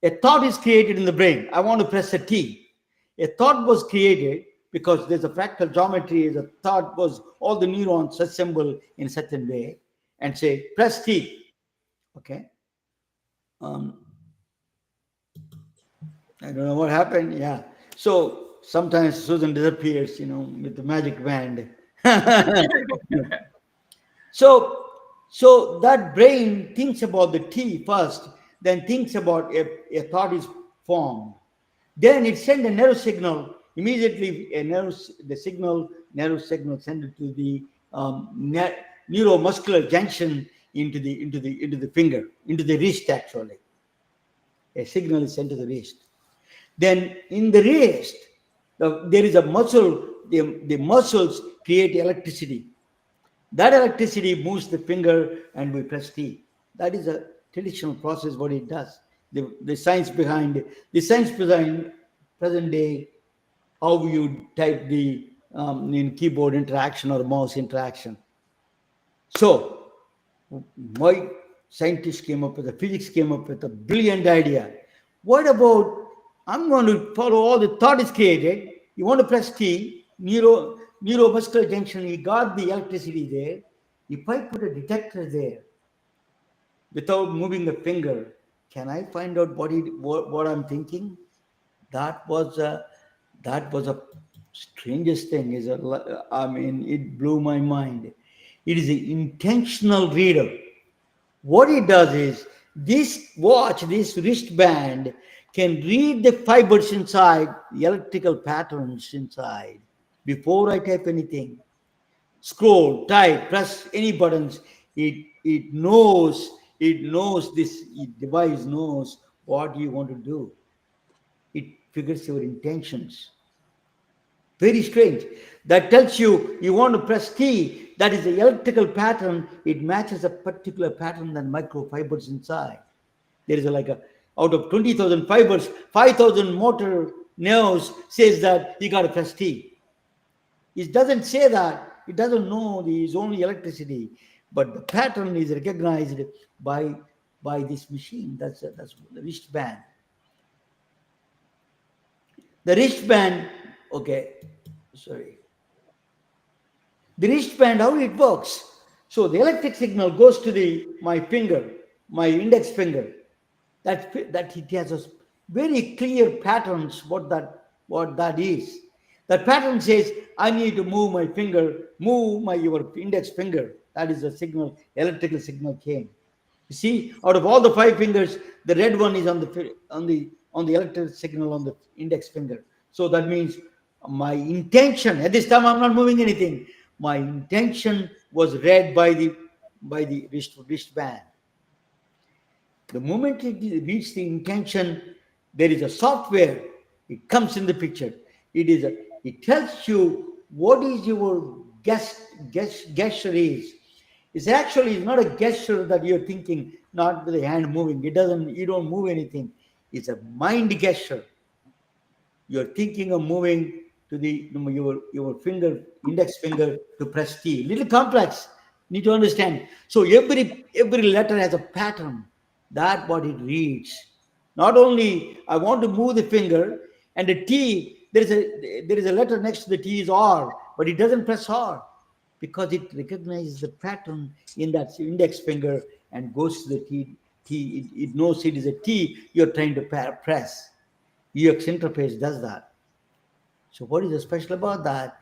A thought is created in the brain. I want to press a T. A thought was created because there's a fractal geometry. The thought was all the neurons assemble in a certain way and say, press T. Okay. I don't know what happened. Yeah. So sometimes Susan disappears, with the magic wand. So that brain thinks about the T first, then thinks about a thought is formed. Then it sends a nerve signal. Immediately, the nerve signal sent it to the neuromuscular junction into the finger, into the wrist actually. A signal is sent to the wrist. Then in the wrist, there is a muscle. The muscles create electricity. That electricity moves the finger and we press T. That is a traditional process, what it does. The science behind present day, how you type the in keyboard interaction or mouse interaction. So my scientists physics came up with a brilliant idea. What about, I'm going to follow all the thought is created. You want to press T, neuromuscular junction, you got the electricity there. If I put a detector there, without moving the finger, can I find out what I'm thinking? That was a strangest thing. It blew my mind. It is an intentional reader. What it does is this wristband can read the fibers inside, the electrical patterns inside. Before I type anything, scroll, type, press any buttons, it knows this device knows what you want to do. It figures your intentions. Very strange. That tells you want to press T, that is the electrical pattern. It matches a particular pattern than microfibers inside. There is out of 20,000 fibers, 5,000 motor nerves says that you got to press T. It doesn't say that. It doesn't know there's only electricity. But the pattern is recognized by this machine. That's the wristband. The wristband, The wristband, how it works. So the electric signal goes to my finger, my index finger. That it has a very clear patterns what that is. That pattern says I need to move my finger, your index finger. That is the signal, electrical signal came. You see, out of all the 5 fingers, the red one is on on the electrical signal on the index finger. So that means my intention, at this time I'm not moving anything. My intention was read by the wristband. The moment it reaches the intention, there is a software. It comes in the picture. It tells you what is your gesture is. It's not a gesture that you're thinking, not with the hand moving. You don't move anything. It's a mind gesture. You're thinking of moving to your finger, index finger to press T. Little complex. Need to understand. So every letter has a pattern. That's what it reads. Not only I want to move the finger, and the T, there is a letter next to the T is R, but it doesn't press R because it recognizes the pattern in that index finger and goes to the T. It knows it is a T you're trying to press. UX interface does that. So what is so special about that?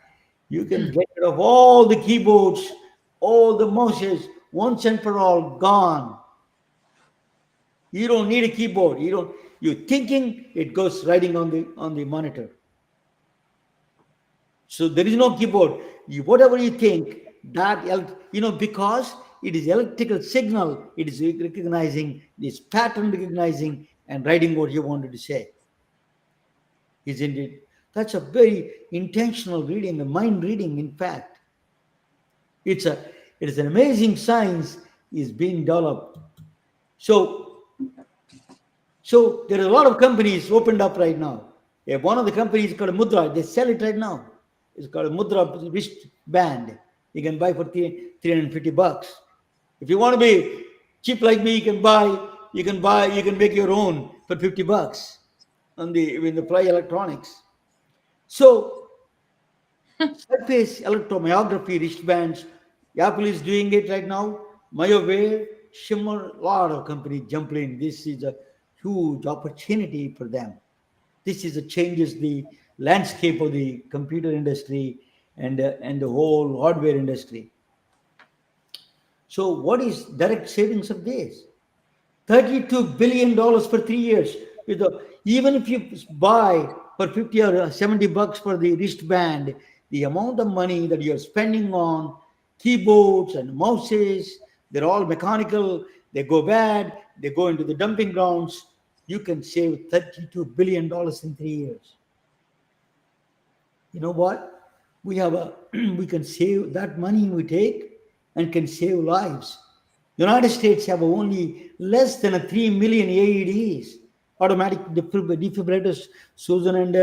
You can get rid of all the keyboards, all the mouses, once and for all, gone. You don't need a keyboard. You're thinking, it goes writing on the monitor. So there is no keyboard. Whatever you think, because it is electrical signal, it is recognizing, this pattern recognizing and writing what you wanted to say. Isn't it? That's a very intentional reading, a mind reading, in fact. It is an amazing science is being developed. So there are a lot of companies opened up right now. One of the companies is called Mudra. They sell it right now. It's called a Mudra wristband. You can buy for $350. If you want to be cheap like me, you can make your own for $50 in the Fly Electronics. So surface electromyography wristbands, Apple is doing it right now. MyoWare, Shimmer, a lot of companies jumped in. This is a huge opportunity for them. This changes the landscape of the computer industry and the whole hardware industry. So what is direct savings of this? $32 billion for 3 years. Even if you buy for $50 or $70 for the wristband, the amount of money that you're spending on keyboards and mouses, they're all mechanical, they go bad, they go into the dumping grounds. You can save $32 billion in 3 years. You know what? We can save that money we take and can save lives. United States have only less than 3 million AEDs, automatic defibrillators. Susan and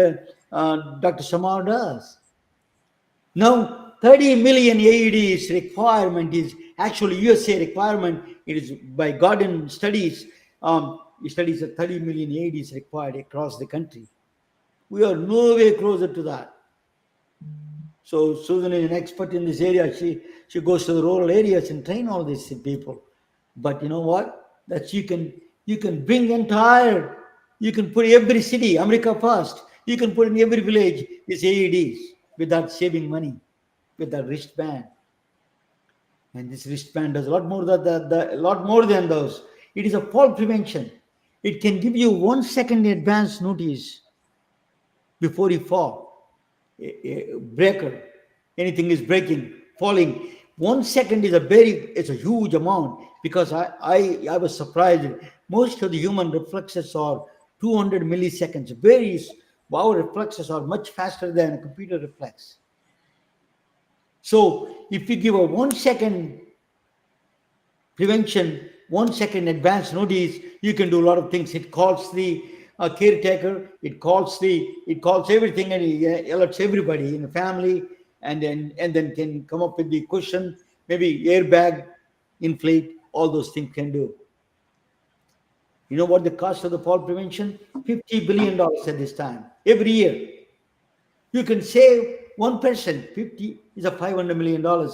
Dr. Samar does. Now, 30 million AEDs requirement is actually USA requirement. It is by Garden Studies. Studies that 30 million AEDs required across the country. We are nowhere closer to that. So Susan is an expert in this area. She goes to the rural areas and train all these people. But you know what? That you can bring you can put every city, America first. You can put in every village these AEDs without saving money, with that wristband. And this wristband does a lot more than those. It is a fall prevention. It can give you 1 second advance notice before you fall. A breaker, anything is breaking, falling. 1 second is it's a huge amount, because I was surprised. Most of the human reflexes are 200 milliseconds. Our reflexes are much faster than a computer reflex. So if you give a 1 second prevention, 1 second advance notice, you can do a lot of things. It calls the caretaker, it calls everything, and it alerts everybody in the family, and then can come up with the cushion, maybe airbag, inflate, all those things can do. You know what the cost of the fall prevention? $50 billion at this time, every year. You can save one person, 50 is a $500 million.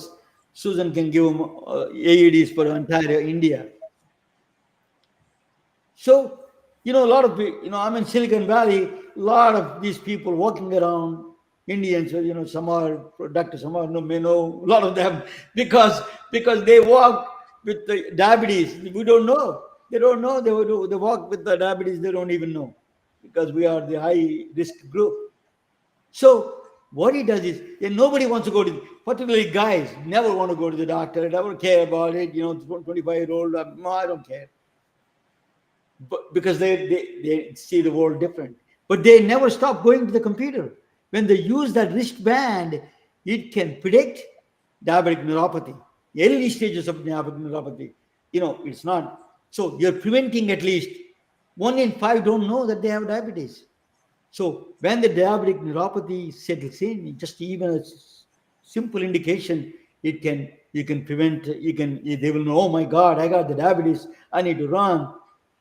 Susan can give them AEDs for entire India. So, a lot of people, I'm in Silicon Valley, a lot of these people walking around, Indians, Dr. Samar may know a lot of them, because they walk with the diabetes. We don't know. They don't know. They walk with the diabetes. They don't even know. because we are the high risk group. So what he does is, nobody wants to go to, particularly guys, never want to go to the doctor, never care about it. 25-year-old, no, I don't care. But because they see the world different. But they never stop going to the computer. When they use that wristband, it can predict diabetic neuropathy, early stages of diabetic neuropathy. It's not. So you're preventing at least 1 in 5 don't know that they have diabetes. So when the diabetic neuropathy settles in, just even a simple indication, you can prevent. They will know. Oh my God, I got the diabetes. I need to run.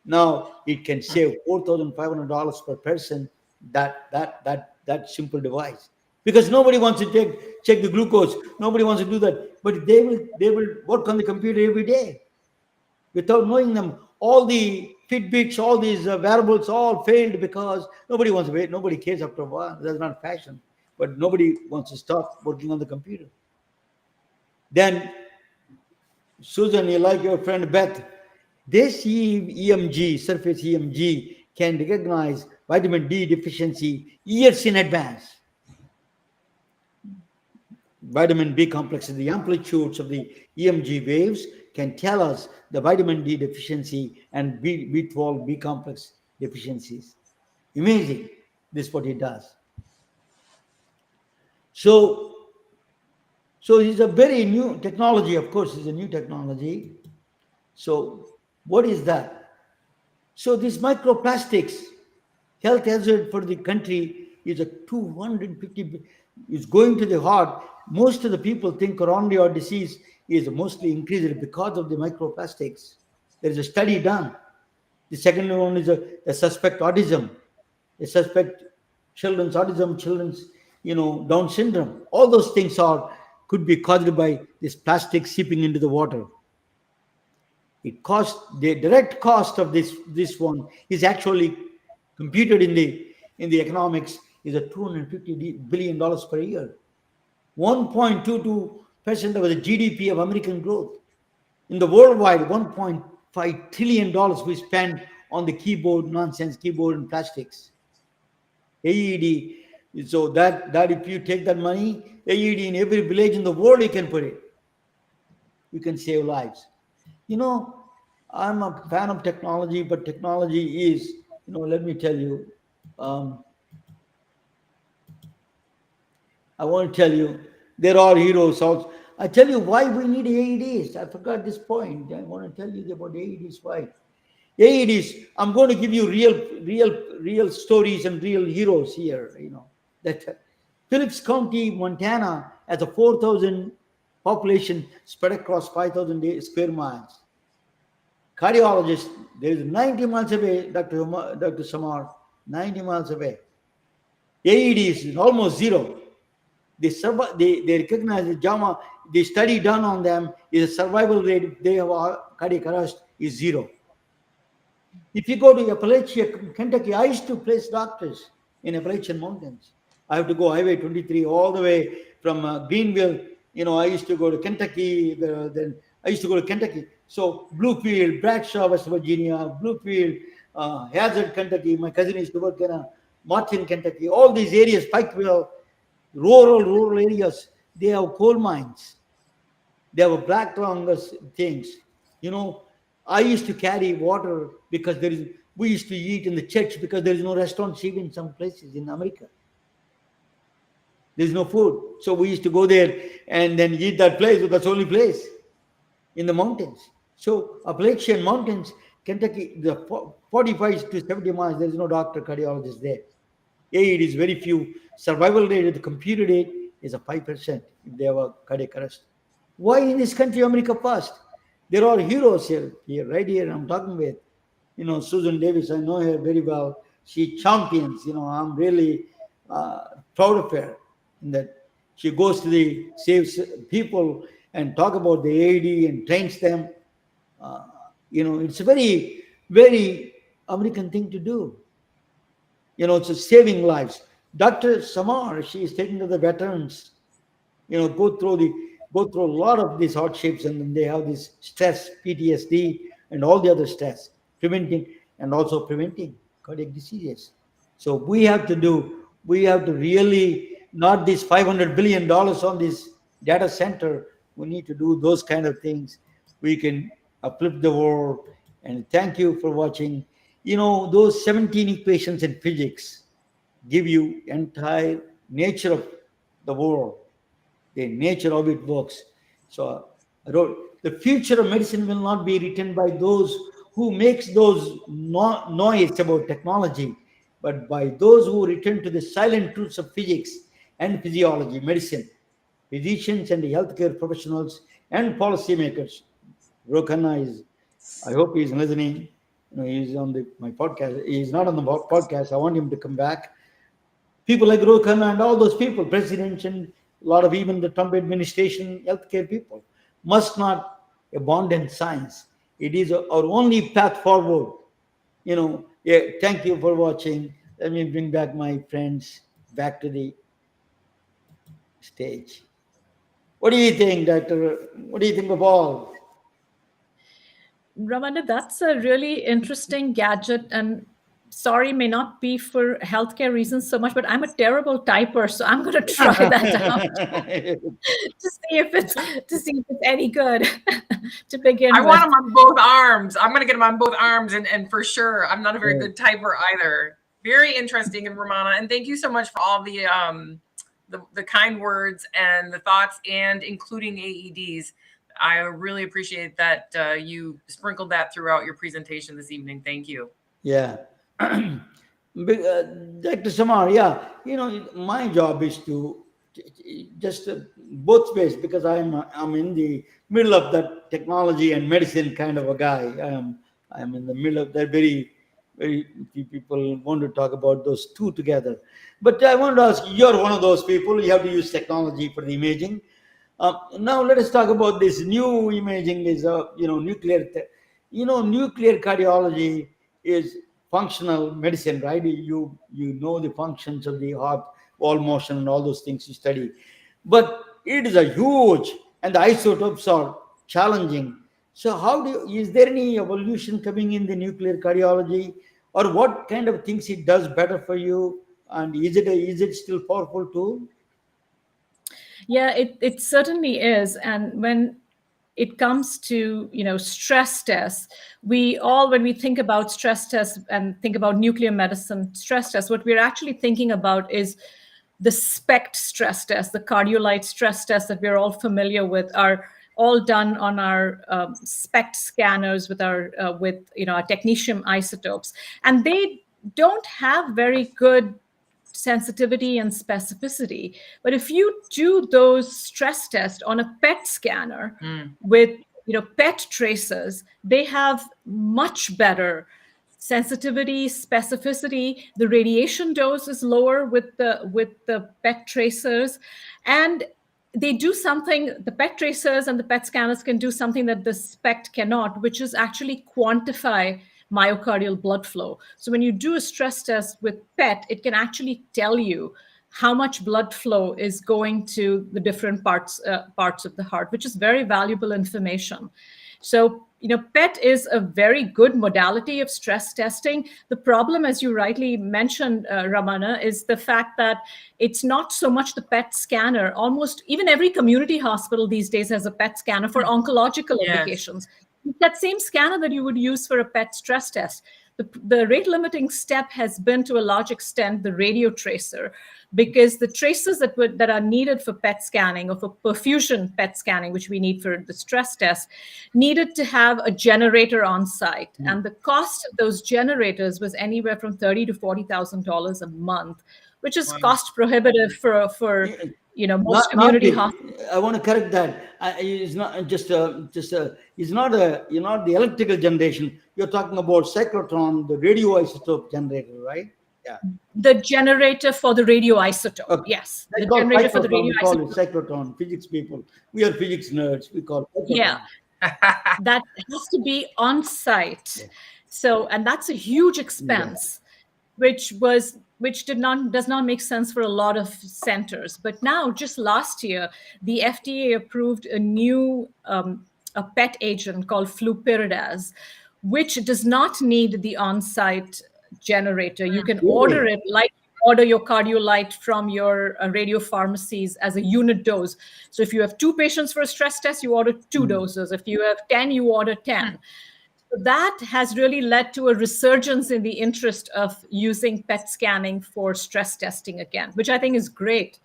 Now it can save $4,500 per person. That simple device, because nobody wants to check the glucose. Nobody wants to do that. But they will work on the computer every day without knowing them. All the Fitbits, all these wearables, all failed because nobody wants to wait. Nobody cares after a while. That's not fashion. But nobody wants to stop working on the computer. Then, Susan, you like your friend Beth. This EMG, surface EMG, can recognize vitamin D deficiency years in advance. Vitamin B complex, the amplitudes of the EMG waves can tell us the vitamin D deficiency and B12, B complex deficiencies. Amazing. This is what it does. So it's a very new technology. Of course, it's a new technology. So what is that? So these microplastics, health hazard for the country is a 250, is going to the heart. Most of the people think coronary heart disease is mostly increased because of the microplastics. There is a study done. The second one is a suspect autism, a suspect children's autism, children's Down syndrome. All those things could be caused by this plastic seeping into the water. It cost, the direct cost of this one is actually computed in the economics is a $250 billion per year. 1.22% of the GDP of American growth. In the worldwide, $1.5 trillion we spend on the nonsense keyboard and plastics. AED. So that if you take that money, AED in every village in the world, you can put it. You can save lives. I'm a fan of technology, but technology is, let me tell you, I want to tell you, there are heroes also. I tell you why we need AEDs. I forgot this point. I want to tell you about AEDs. Why? AEDs, I'm going to give you real stories and real heroes here. That Phillips County, Montana, has a 4,000 population spread across 5,000 square miles. Cardiologist, there is 90 miles away, Dr. Samar, 90 miles away. AEDs is almost zero. They recognize the JAMA, the study done on them is a survival rate if they have a cardiac arrest is zero. If you go to Appalachia, Kentucky, I used to place doctors in Appalachian Mountains. I have to go Highway 23 all the way from Greenville. I used to go to Kentucky. Then I used to go to Kentucky. So Bluefield, Bradshaw, West Virginia, Bluefield, Hazard, Kentucky. My cousin used to work in Martin, Kentucky. All these areas, Pikeville, rural areas, they have coal mines. They have black fungus things. I used to carry water because we used to eat in the church because there is no restaurant even in some places in America. There's no food. So we used to go there and then eat that place. That's the only place in the mountains. So Appalachian Mountains, Kentucky, the 45 to 70 miles, there's no doctor, cardiologist there. AED is very few. Survival rate, the computer rate is a 5% if they have a cardiac arrest. Why in this country, America first? There are heroes here, right here. I'm talking with, Susan Davis. I know her very well. She champions. I'm really proud of her in that she goes to saves people and talk about the AED and trains them. It's a very, very American thing to do. It's saving lives. Dr. Samar, she is taking to the veterans, go through a lot of these hardships, and then they have this stress, PTSD, and all the other stress, preventing cardiac diseases. So we have to really, not this $500 billion on this data center. We need to do those kind of things. We can uplift the world. And thank you for watching. Those 17 equations in physics give you entire nature of the world, the nature of it works. So I wrote, the future of medicine will not be written by those who makes those noise about technology, but by those who return to the silent truths of physics and physiology, medicine, physicians and healthcare professionals and policymakers. Rokhanna is, I hope he's listening. He's on my podcast. He's not on the podcast. I want him to come back. People like Rokhanna and all those people, presidents and a lot of even the Trump administration, healthcare people, must not abandon science. It is our only path forward. Yeah, thank you for watching. Let me bring back my friends back to the stage. What do you think, Doctor? What do you think of all? Ramana, that's a really interesting gadget, and sorry, may not be for healthcare reasons so much, but I'm a terrible typer, so I'm going to try that out to see if it's any good to begin I with. want them on both arms. I'm going to get them on both arms, and for sure, I'm not a very good typer either. Very interesting, and Ramana, and thank you so much for all the kind words and the thoughts, and including AEDs. I really appreciate that you sprinkled that throughout your presentation this evening. Thank you. Yeah. Dr. Samar, yeah, my job is to just both ways, because I'm in the middle of that technology and medicine kind of a guy. I'm in the middle of that. Very few people want to talk about those two together. But I want to ask, you're one of those people. You have to use technology for the imaging. Now let us talk about this new imaging. Is nuclear. Nuclear cardiology is functional medicine, right? You know the functions of the heart, wall motion, and all those things you study. But it is a huge, and the isotopes are challenging. So is there any evolution coming in the nuclear cardiology, or what kind of things it does better for you? And is it still powerful tool? Yeah, it certainly is. And when it comes to stress tests, when we think about stress tests and think about nuclear medicine stress tests, what we're actually thinking about is the SPECT stress test, the cardiolite stress test that we're all familiar with, are all done on our SPECT scanners with our technetium isotopes, and they don't have very good sensitivity and specificity. But if you do those stress tests on a PET scanner with PET tracers, they have much better sensitivity, specificity. The radiation dose is lower with the PET tracers, and they do something. The PET tracers and the PET scanners can do something that the SPECT cannot, which is actually quantify myocardial blood flow. So when you do a stress test with PET, it can actually tell you how much blood flow is going to the different parts of the heart, which is very valuable information. So, PET is a very good modality of stress testing. The problem, as you rightly mentioned, Ramana, is the fact that it's not so much the PET scanner. Almost even every community hospital these days has a PET scanner for oncological indications. That same scanner that you would use for a PET stress test. The rate limiting step has been, to a large extent, the radio tracer, because the tracers that are needed for PET scanning, or for perfusion PET scanning, which we need for the stress test, needed to have a generator on site. And the cost of those generators was anywhere from $30,000 to $40,000 a month, which is cost prohibitive for most community hospitals. I want to correct that. It's not it's not the electrical generation. You're talking about cyclotron, the radioisotope generator, right? Yeah. The generator for the radioisotope. Okay. Yes. That's The generator for the cyclotron. We call it radioisotope. cyclotron. Physics people. We are physics nerds. We call it cyclotron. Yeah. That has to be on site. Yeah. So, and that's a huge expense, which does not make sense for a lot of centers. But now, just last year, the FDA approved a new a PET agent called flurpiridaz, which does not need the on-site generator. You can order it like order your cardiolite from your radio pharmacies as a unit dose. So if you have 2 patients for a stress test, you order 2 doses. If you have 10, you order 10. So that has really led to a resurgence in the interest of using PET scanning for stress testing again, which I think is great,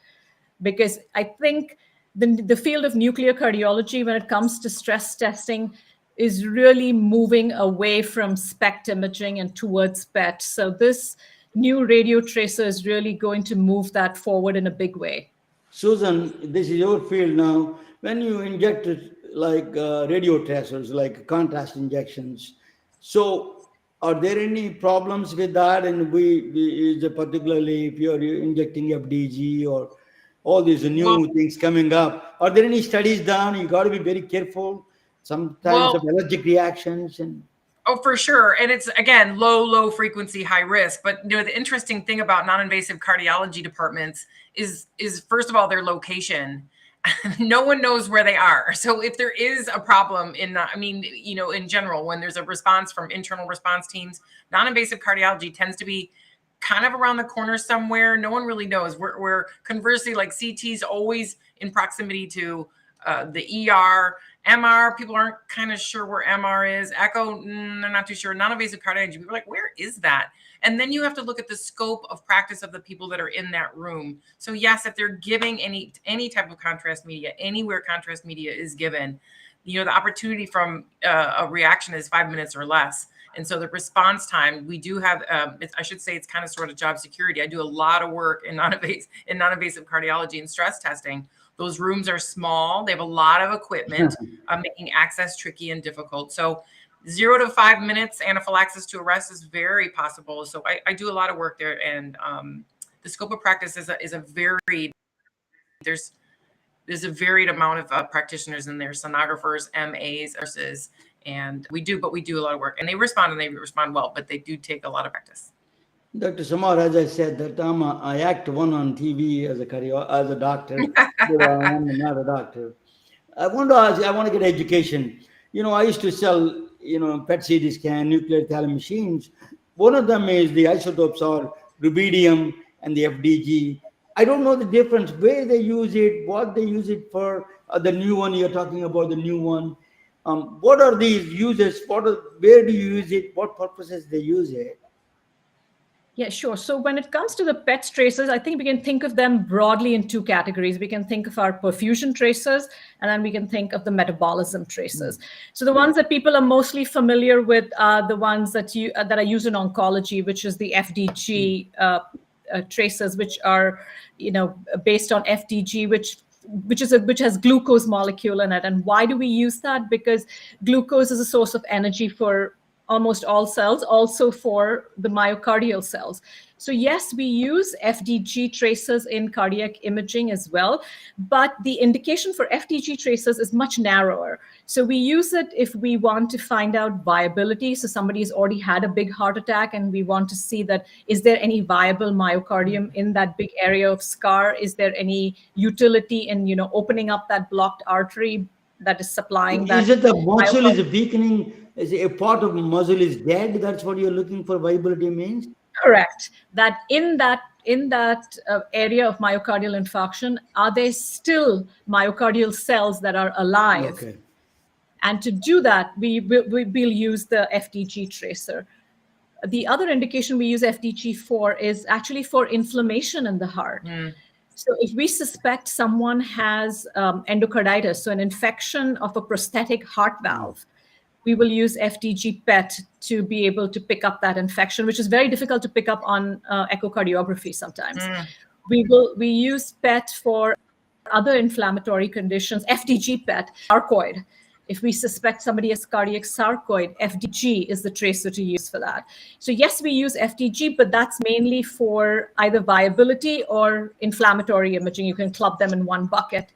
because I think the field of nuclear cardiology, when it comes to stress testing, is really moving away from SPECT imaging and towards PET. So this new radio tracer is really going to move that forward in a big way. Susan, this is your field now. When you inject like radio tracers, like contrast injections, so are there any problems with that? And is it particularly if you're injecting FDG or all these new things coming up, are there any studies done? You got to be very careful. Sometimes of allergic reactions and. Oh, for sure. And it's, again, low frequency, high risk. But the interesting thing about non-invasive cardiology departments is first of all, their location. No one knows where they are. So if there is a problem in general, when there's a response from internal response teams, non-invasive cardiology tends to be kind of around the corner somewhere. No one really knows. We're conversely, like CT's always in proximity to the ER. MR, people aren't kind of sure where MR is. Echo, they're not too sure. Non-invasive cardiology, people are like, where is that? And then you have to look at the scope of practice of the people that are in that room. So yes, if they're giving any type of contrast media, anywhere contrast media is given, the opportunity from a reaction is 5 minutes or less. And so the response time, we do have, I should say it's kind of sort of job security. I do a lot of work in non-invasive cardiology and stress testing. Those rooms are small. They have a lot of equipment, making access tricky and difficult. So 0 to 5 minutes anaphylaxis to arrest is very possible. So I do a lot of work there. And the scope of practice is a varied, there's a varied amount of practitioners in there, sonographers, MAs, nurses, and we do a lot of work. And they respond well, but they do take a lot of practice. Dr. Samar, as I said, that I act one on TV as a doctor, but I'm not a doctor. I want to ask, I want to get education. I used to sell, PET CT scan, nuclear tele machines. One of them is the isotopes are rubidium and the FDG. I don't know the difference, where they use it, what they use it for. The new one, you're talking about the new one. What are these uses? Where do you use it? What purposes they use it? Yeah, sure. So when it comes to the PET tracers, I think we can think of them broadly in 2 categories. We can think of our perfusion tracers, and then we can think of the metabolism tracers. So the ones that people are mostly familiar with are the ones that are used in oncology, which is the FDG tracers, which are based on FDG, which has glucose molecule in it. And why do we use that? Because glucose is a source of energy for almost all cells, also for the myocardial cells. So yes, we use FDG tracers in cardiac imaging as well, but the indication for FDG tracers is much narrower. So we use it if we want to find out viability. So somebody has already had a big heart attack and we want to see that, is there any viable myocardium in that big area of scar? Is there any utility in, opening up that blocked artery that is supplying that? Is it the muscle is weakening? Is a part of muscle is dead? That's what you're looking for viability means? Correct. That in that area of myocardial infarction, are there still myocardial cells that are alive? Okay. And to do that, we'll use the FDG tracer. The other indication we use FDG for is actually for inflammation in the heart. So if we suspect someone has endocarditis, so an infection of a prosthetic heart valve, we will use FDG PET to be able to pick up that infection, which is very difficult to pick up on echocardiography sometimes. We use PET for other inflammatory conditions, FDG PET, sarcoid. If we suspect somebody has cardiac sarcoid, FDG is the tracer to use for that. So yes, we use FDG, but that's mainly for either viability or inflammatory imaging. You can club them in one bucket.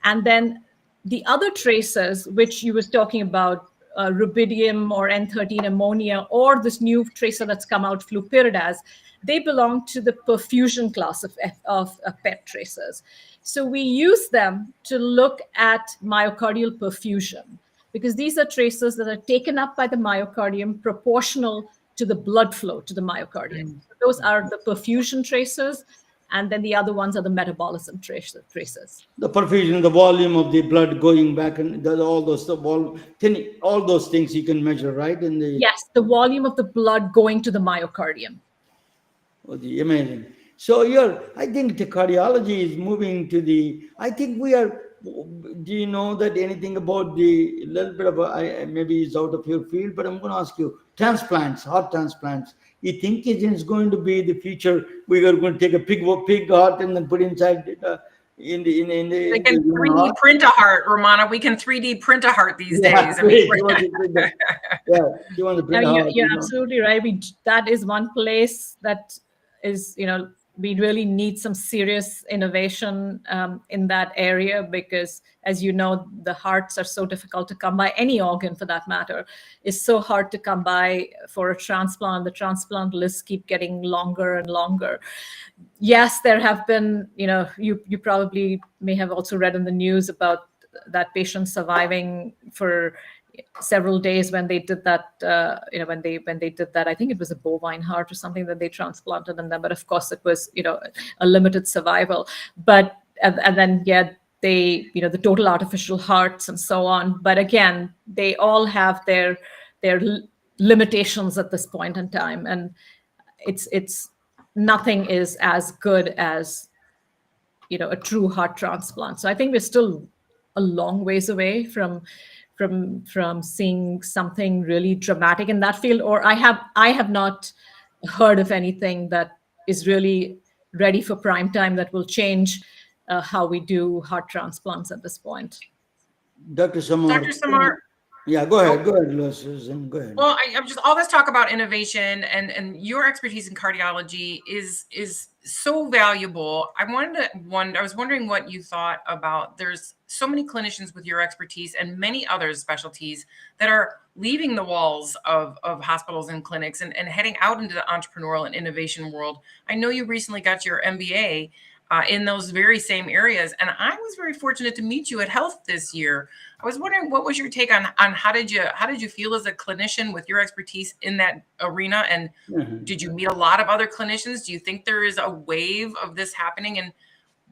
And then the other tracers, which you was talking about, rubidium or N13 ammonia, or this new tracer that's come out, flupyridaz, they belong to the perfusion class of PET tracers. So we use them to look at myocardial perfusion, because these are tracers that are taken up by the myocardium proportional to the blood flow to the myocardium. Those are the perfusion traces, and then the other ones are the metabolism traces. The perfusion, the volume of the blood going back, and all those all those things you can measure, right? In the Yes, the volume of the blood going to the myocardium. amazing. So I think the cardiology is moving to the. I think we are. Do you know that anything about the little bit of maybe it's out of your field, but I'm going to ask you transplants, heart transplants. You think it's going to be the future? We are going to take a pig heart and then put inside in the They can 3D print a heart, Romana. We can 3D print a heart these days. I mean, you want to print the- yeah, you want to print a Now, heart, you're you know. absolutely right. That is one place that is, we really need some serious innovation in that area, because, as you know, the hearts are so difficult to come by. Any organ, for that matter, is so hard to come by for a transplant. The transplant lists keep getting longer and longer. Yes, there have been, you probably may have also read in the news about that patient surviving for several days when they did that, when they did that. I think it was a bovine heart or something that they transplanted in them, but of course it was, a limited survival. But and then they, the total artificial hearts and so on. But again, they all have their limitations at this point in time, and it's nothing is as good as a true heart transplant. So I think we're still a long ways away from seeing something really dramatic in that field. Or I have not heard of anything that is really ready for prime time that will change how we do heart transplants at this point. Dr. Samar. Dr. Samar. Yeah, go ahead, Susan. Go ahead. Well, I'm just all this talk about innovation and your expertise in cardiology is so valuable. I was wondering what you thought about. There's so many clinicians with your expertise and many other specialties that are leaving the walls of hospitals and clinics and heading out into the entrepreneurial and innovation world. I know you recently got your MBA in those very same areas, and I was very fortunate to meet you at Health this year. I was wondering, what was your take on how did you feel as a clinician with your expertise in that arena? And did you meet a lot of other clinicians? Do you think there is a wave of this happening? And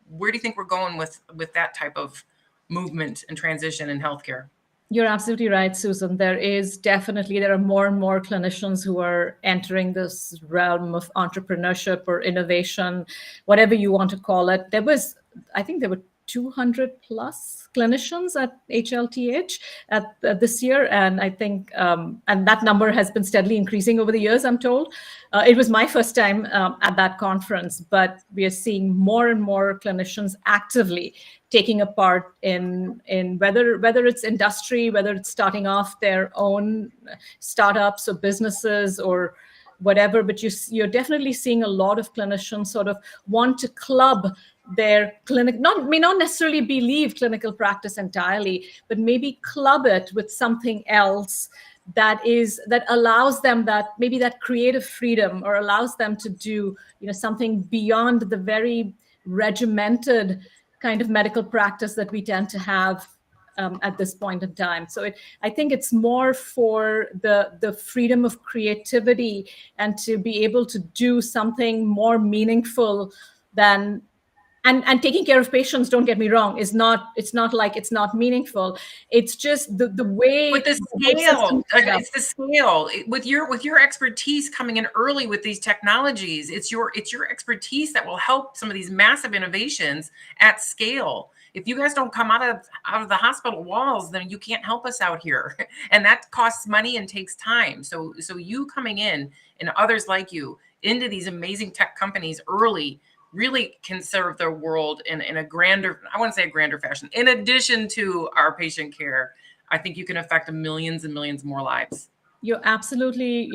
where do you think we're going with that type of movement and transition in healthcare? You're absolutely right, Susan. There are more and more clinicians who are entering this realm of entrepreneurship or innovation, whatever you want to call it. I think there were 200 plus clinicians at HLTH this year. And I think, and that number has been steadily increasing over the years, I'm told. It was my first time at that conference, but we are seeing more and more clinicians actively taking a part in whether it's industry, whether it's starting off their own startups or businesses or whatever. But you're definitely seeing a lot of clinicians sort of want to club their clinic, may not necessarily leave clinical practice entirely, but maybe club it with something else that allows them that creative freedom, or allows them to do something beyond the very regimented kind of medical practice that we tend to have at this point in time. So I think it's more for the freedom of creativity and to be able to do something more meaningful than. And taking care of patients, don't get me wrong, it's not like it's not meaningful. It's just the way with the scale. It's the scale with your expertise coming in early with these technologies. It's your expertise that will help some of these massive innovations at scale. If you guys don't come out of the hospital walls, then you can't help us out here, and that costs money and takes time. So you coming in and others like you into these amazing tech companies early really can serve their world in a grander, I wouldn't say a grander fashion. In addition to our patient care, I think you can affect millions and millions more lives. You're absolutely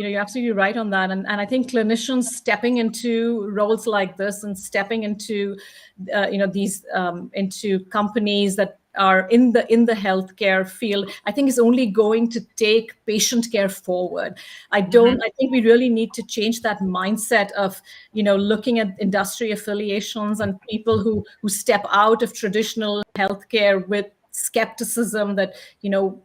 right on that. And I think clinicians stepping into roles like this and stepping into, these into companies that are in the healthcare field, I think is only going to take patient care forward. I think we really need to change that mindset of, looking at industry affiliations and people who step out of traditional healthcare with skepticism that,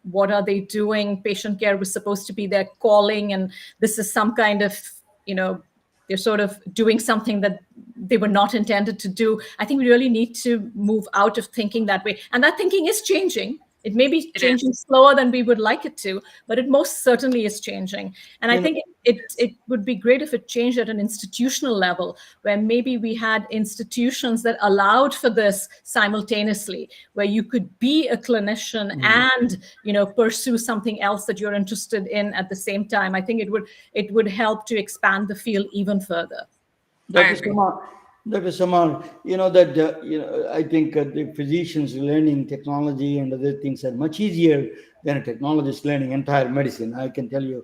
what are they doing? Patient care was supposed to be their calling, and this is some kind of, they're sort of doing something that they were not intended to do. I think we really need to move out of thinking that way. And that thinking is changing. It may be changing slower than we would like it to, but it most certainly is changing. And I think it would be great if it changed at an institutional level, where maybe we had institutions that allowed for this simultaneously, where you could be a clinician and, pursue something else that you're interested in at the same time. I think it would help to expand the field even further. Dr. Samar, I think the physicians learning technology and other things are much easier than a technologist learning entire medicine. I can tell you.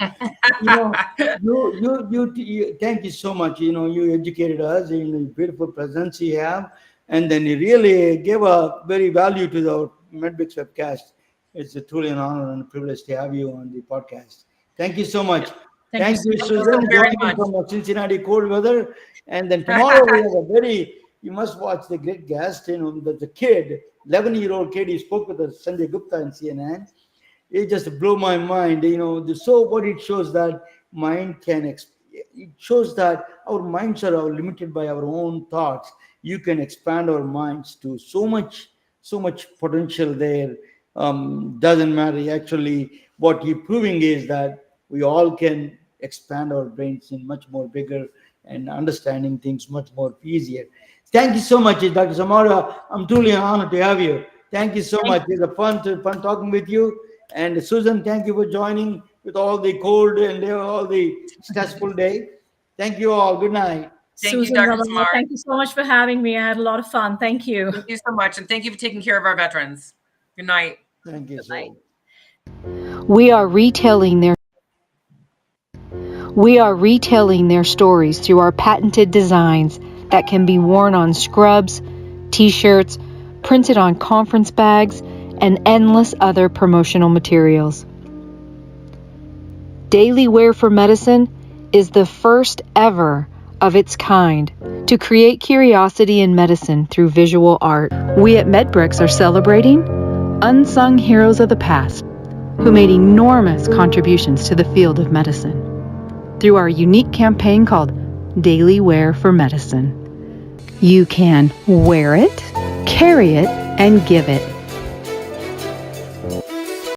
You thank you so much. You educated us in the beautiful presence you have, and then you really gave a very value to the MedBricks webcast. It's truly an honor and a privilege to have you on the podcast. Thank you so much. Thank you, Susan, very joining much from Cincinnati cold weather. And then tomorrow we have you must watch the great guest, there's a kid, 11-year-old kid, he spoke with us, Sanjay Gupta in CNN. It just blew my mind, so what it shows that it shows that our minds are limited by our own thoughts. You can expand our minds to so much potential there. Doesn't matter. Actually, what you're proving is that we all can expand our brains in much more bigger and understanding things much more easier. Thank you so much, Dr. Samara. I'm truly honored to have you. Thank you so much. It's a fun talking with you. And Susan, thank you for joining with all the cold and all the stressful day. Thank you all. Good night. Thank Susan, you, Dr. Samar. thank you so much for having me. I had a lot of fun. Thank you. Thank you so much. And thank you for taking care of our veterans. Good night. Thank you. We are retelling their stories through our patented designs that can be worn on scrubs, t-shirts, printed on conference bags, and endless other promotional materials. Daily Wear for Medicine is the first ever of its kind to create curiosity in medicine through visual art. We at MedBricks are celebrating unsung heroes of the past who made enormous contributions to the field of medicine through our unique campaign called Daily Wear for Medicine. You can wear it, carry it, and give it.